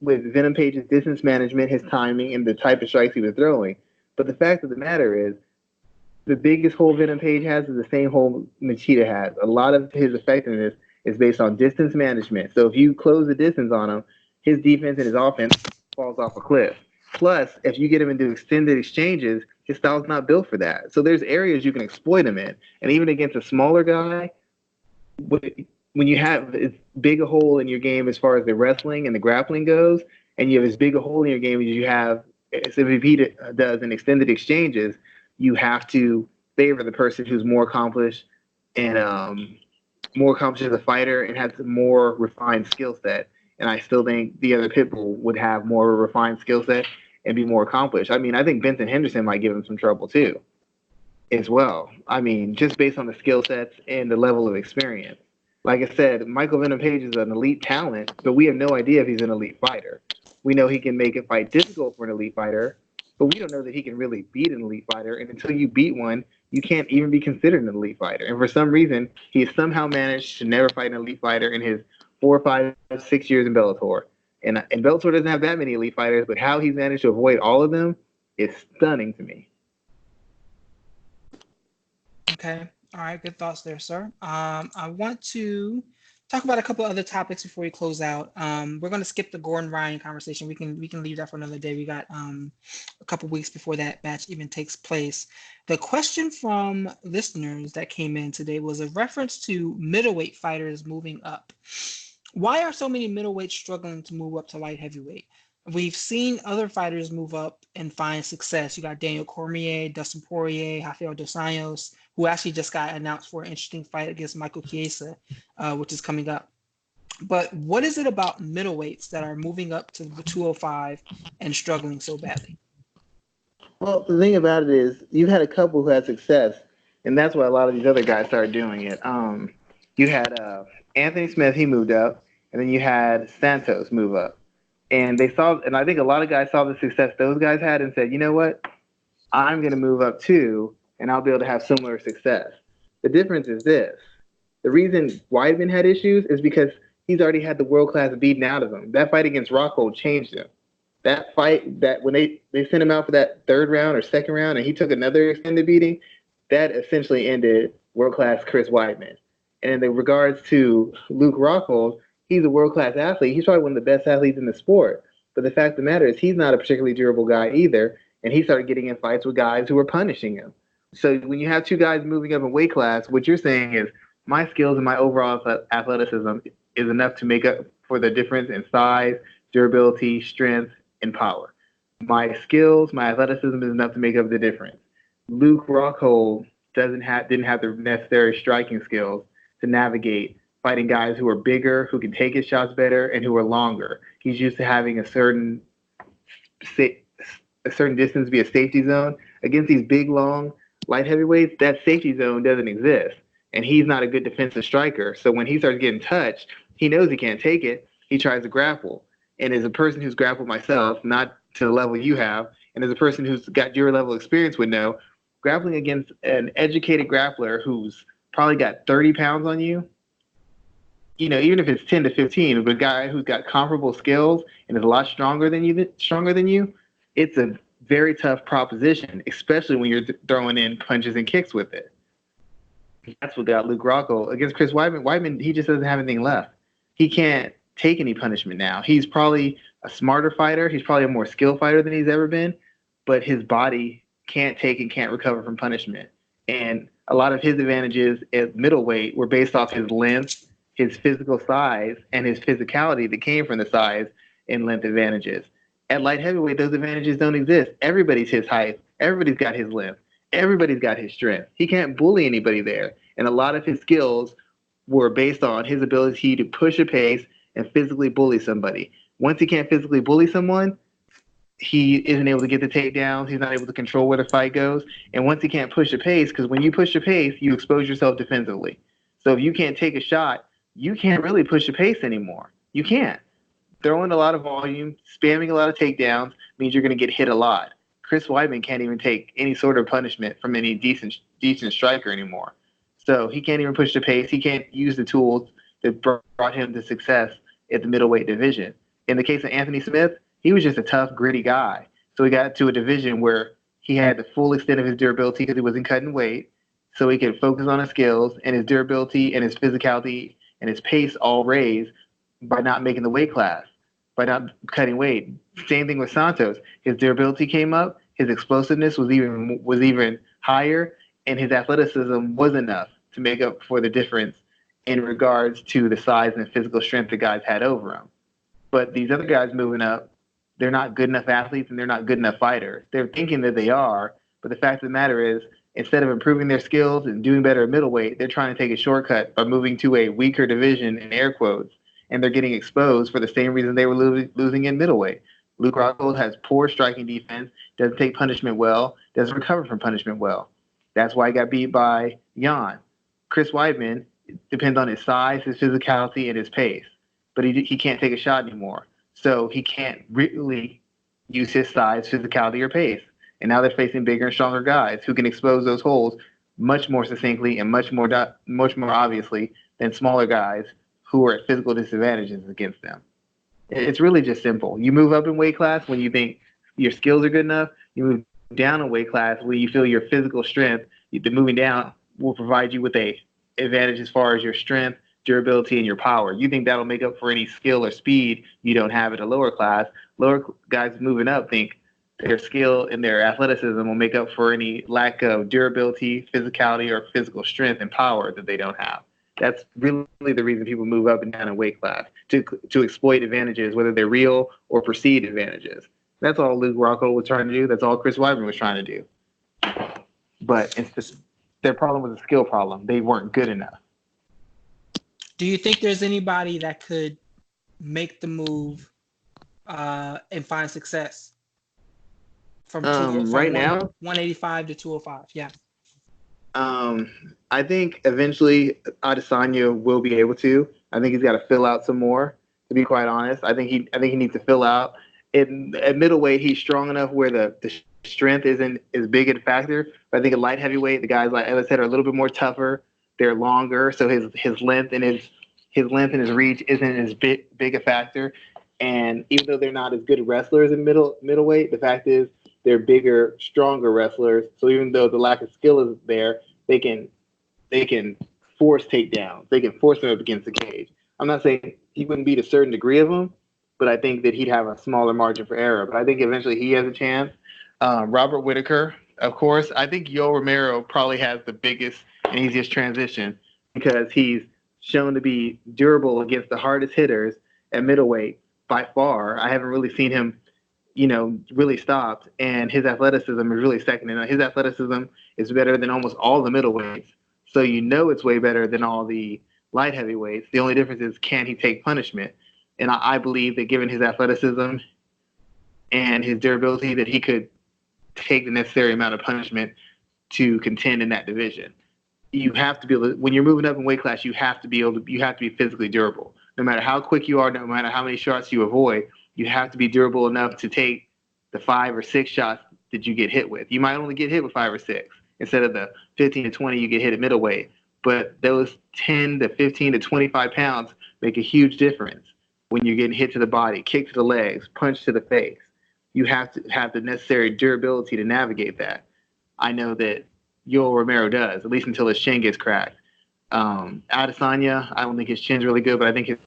Venom Page's distance management, his timing, and the type of strikes he was throwing. But the fact of the matter is, the biggest hole Venom Page has is the same hole Machida has. A lot of his effectiveness is based on distance management. So if you close the distance on him, his defense and his offense falls off a cliff. Plus, if you get him into extended exchanges, his style's not built for that. So there's areas you can exploit him in. And even against a smaller guy, when you have as big a hole in your game as far as the wrestling and the grappling goes, and you have as big a hole in your game as you have as MVP does in extended exchanges, you have to favor the person who's more accomplished and more accomplished as a fighter and has a more refined skill set. And I still think the other Pitbull would have more of a refined skill set and be more accomplished. I mean, I think Benson Henderson might give him some trouble too, as well. I mean, just based on the skill sets and the level of experience. Like I said, Michael Venom Page is an elite talent, but we have no idea if he's an elite fighter. We know he can make a fight difficult for an elite fighter, but we don't know that he can really beat an elite fighter. And until you beat one, you can't even be considered an elite fighter. And for some reason, he has somehow managed to never fight an elite fighter in his 4, 5, 6 years in Bellator. And Bellator doesn't have that many elite fighters, but how he's managed to avoid all of them is stunning to me. Okay. All right. Good thoughts there, sir. I want to talk about a couple of other topics before we close out. We're going to skip the Gordon Ryan conversation. We can leave that for another day. We got a couple weeks before that match even takes place. The question from listeners that came in today was a reference to middleweight fighters moving up. Why are so many middleweights struggling to move up to light heavyweight? We've seen other fighters move up and find success. You got Daniel Cormier, Dustin Poirier, Rafael dos Anjos, who actually just got announced for an interesting fight against Michael Chiesa, which is coming up. But what is it about middleweights that are moving up to the 205 and struggling so badly? Well, the thing about it is you've had a couple who had success, and that's why a lot of these other guys started doing it. You had Anthony Smith, he moved up, and then you had Santos move up. And they saw, and I think a lot of guys saw the success those guys had and said, you know what? I'm going to move up too, and I'll be able to have similar success. The difference is this. The reason Weidman had issues is because he's already had the world class beaten out of him. That fight against Rockhold changed him. That fight, that when they sent him out for that third round or second round, and he took another extended beating, that essentially ended world class Chris Weidman. And in the regards to Luke Rockhold, he's a world class athlete. He's probably one of the best athletes in the sport. But the fact of the matter is, he's not a particularly durable guy either. And he started getting in fights with guys who were punishing him. So when you have two guys moving up in weight class, what you're saying is my skills and my overall athleticism is enough to make up for the difference in size, durability, strength, and power. My skills, my athleticism is enough to make up the difference. Luke Rockhold didn't have the necessary striking skills to navigate fighting guys who are bigger, who can take his shots better, and who are longer. He's used to having a certain distance be a safety zone. Against these big, long light heavyweights, that safety zone doesn't exist, and he's not a good defensive striker. So when he starts getting touched, he knows he can't take it. He tries to grapple. And as a person who's grappled myself, not to the level you have, and as a person who's got your level of experience would know, grappling against an educated grappler who's probably got 30 pounds on you, even if it's 10 to 15, but a guy who's got comparable skills and is a lot stronger than you, it's a very tough proposition, especially when you're throwing in punches and kicks with it. That's what got Luke Rockhold against Chris Weidman. Weidman, he just doesn't have anything left. He can't take any punishment now. He's probably a smarter fighter. He's probably a more skilled fighter than he's ever been, but his body can't take and can't recover from punishment. And a lot of his advantages at middleweight were based off his length, his physical size, and his physicality that came from the size and length advantages. At light heavyweight, those advantages don't exist. Everybody's his height. Everybody's got his length. Everybody's got his strength. He can't bully anybody there. And a lot of his skills were based on his ability to push a pace and physically bully somebody. Once he can't physically bully someone, he isn't able to get the takedowns. He's not able to control where the fight goes. And once he can't push a pace, because when you push a pace, you expose yourself defensively. So if you can't take a shot, you can't really push a pace anymore. You can't. Throwing a lot of volume, spamming a lot of takedowns means you're going to get hit a lot. Chris Weidman can't even take any sort of punishment from any decent striker anymore. So he can't even push the pace. He can't use the tools that brought him to success at the middleweight division. In the case of Anthony Smith, he was just a tough, gritty guy. So he got to a division where he had the full extent of his durability because he wasn't cutting weight. So he could focus on his skills, and his durability and his physicality and his pace all raised by not making the weight class, by not cutting weight. Same thing with Santos. His durability came up, his explosiveness was even higher, and his athleticism was enough to make up for the difference in regards to the size and physical strength the guys had over him. But these other guys moving up, they're not good enough athletes and they're not good enough fighters. They're thinking that they are, but the fact of the matter is, instead of improving their skills and doing better at middleweight, they're trying to take a shortcut by moving to a weaker division, in air quotes, and they're getting exposed for the same reason they were losing in middleweight. Luke Rockhold has poor striking defense, doesn't take punishment well, doesn't recover from punishment well. That's why he got beat by Jan. Chris Weidman depends on his size, his physicality, and his pace, but he can't take a shot anymore. So he can't really use his size, physicality, or pace. And now they're facing bigger and stronger guys who can expose those holes much more succinctly and much more obviously than smaller guys who are at physical disadvantages against them. It's really just simple. You move up in weight class when you think your skills are good enough. You move down in weight class when you feel your physical strength. The moving down will provide you with a advantage as far as your strength, durability, and your power. You think that'll make up for any skill or speed you don't have at a lower class. Lower guys moving up think their skill and their athleticism will make up for any lack of durability, physicality, or physical strength and power that they don't have. That's really the reason people move up and down in weight class, to exploit advantages, whether they're real or perceived advantages. That's all Luke Rockhold was trying to do. That's all Chris Weidman was trying to do. But it's just their problem was a skill problem. They weren't good enough. Do you think there's anybody that could make the move and find success from right now 185 to 205? Yeah. I think eventually Adesanya will be able to. I think he's got to fill out some more. To be quite honest, I think he needs to fill out. At middleweight, he's strong enough where the strength isn't as big a factor. But I think at light heavyweight, the guys like I said are a little bit more tougher. They're longer, so his length and his reach isn't as big a factor. And even though they're not as good wrestlers in middleweight, the fact is they're bigger, stronger wrestlers. So even though the lack of skill is there, they can force takedowns. They can force them up against the cage. I'm not saying he wouldn't beat a certain degree of them, but I think that he'd have a smaller margin for error. But I think eventually he has a chance. Robert Whitaker, of course. I think Yoel Romero probably has the biggest and easiest transition because he's shown to be durable against the hardest hitters at middleweight by far. I haven't really seen him, really stopped, and his athleticism is really second. And his athleticism is better than almost all the middleweights. So it's way better than all the light heavyweights. The only difference is can he take punishment? And I believe that given his athleticism and his durability, that he could take the necessary amount of punishment to contend in that division. You have to be able to, when you're moving up in weight class, you have to be physically durable. No matter how quick you are, no matter how many shots you avoid, you have to be durable enough to take the 5 or 6 shots that you get hit with. You might only get hit with 5 or 6 instead of the 15 to 20 you get hit at middleweight. But those 10 to 15 to 25 pounds make a huge difference when you're getting hit to the body, kick to the legs, punch to the face. You have to have the necessary durability to navigate that. I know that Yoel Romero does, at least until his chin gets cracked. Adesanya, I don't think his chin's really good, but I think his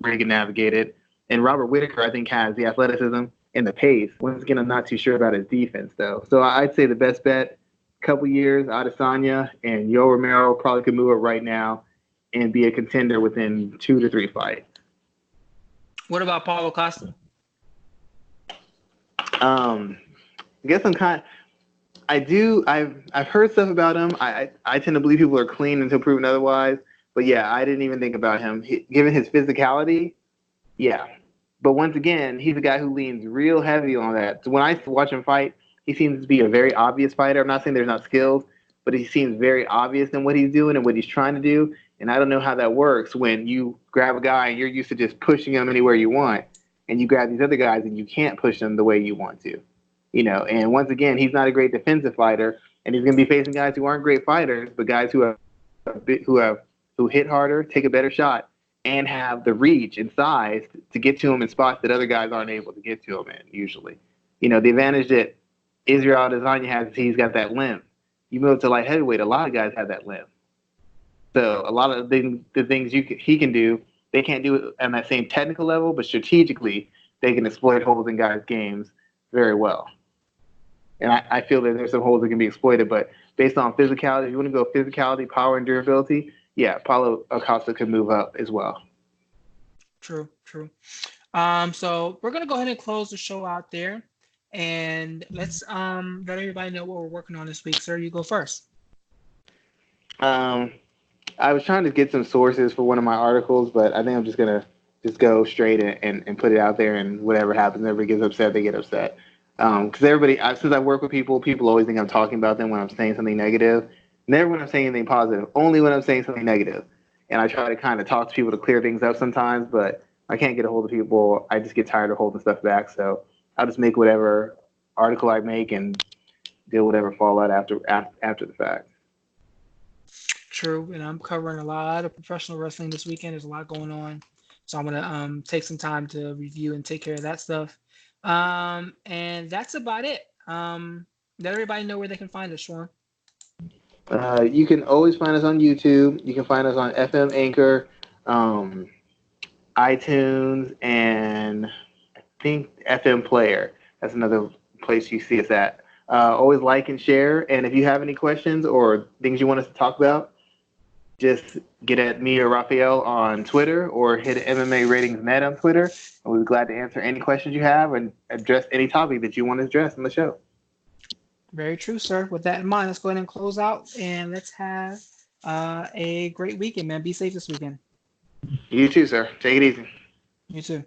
he can navigate it. And Robert Whitaker, I think, has the athleticism and the pace. Once again, I'm not too sure about his defense, though. So I'd say the best bet, couple years, Adesanya, and Yoel Romero probably could move up right now and be a contender within 2 to 3 fights. What about Paulo Costa? I guess I've heard stuff about him. I tend to believe people are clean until proven otherwise. But yeah, I didn't even think about him. Given his physicality, yeah. But once again, he's a guy who leans real heavy on that. So when I watch him fight, he seems to be a very obvious fighter. I'm not saying there's not skills, but he seems very obvious in what he's doing and what he's trying to do. And I don't know how that works when you grab a guy and you're used to just pushing him anywhere you want, and you grab these other guys and you can't push them the way you want to. And once again, he's not a great defensive fighter, and he's going to be facing guys who aren't great fighters, but guys who hit harder, take a better shot, and have the reach and size to get to him in spots that other guys aren't able to get to him in usually. The advantage that Israel Adesanya has is he's got that length. You move to light heavyweight, a lot of guys have that length. So a lot of the things he can do, they can't do it on that same technical level, but strategically they can exploit holes in guys' games very well. And I feel that there's some holes that can be exploited, but based on physicality, if you want to go physicality, power, and durability, yeah, Paulo Costa could move up as well. True. So we're gonna go ahead and close the show out there, and let's let everybody know what we're working on this week. Sir, you go first. I was trying to get some sources for one of my articles, but I think I'm just gonna go straight and put it out there, and whatever happens, everybody gets upset, they get upset. Because since I work with people always think I'm talking about them when I'm saying something negative. Never when I'm saying anything positive, only when I'm saying something negative. And I try to kind of talk to people to clear things up sometimes, but I can't get a hold of people. I just get tired of holding stuff back. So I'll just make whatever article I make and deal whatever fallout after the fact. True, and I'm covering a lot of professional wrestling this weekend. There's a lot going on, so I'm gonna take some time to review and take care of that stuff. And that's about it. Let everybody know where they can find us, Schwann. You can always find us on YouTube. You can find us on FM Anchor, iTunes, and I think FM Player. That's another place you see us at. Always like and share. And if you have any questions or things you want us to talk about, just get at me or Raphael on Twitter or hit MMA Ratings Net on Twitter. And we'll be glad to answer any questions you have and address any topic that you want to address on the show. Very true, sir. With that in mind, let's go ahead and close out, and let's have a great weekend, man. Be safe this weekend. You too, sir. Take it easy. You too.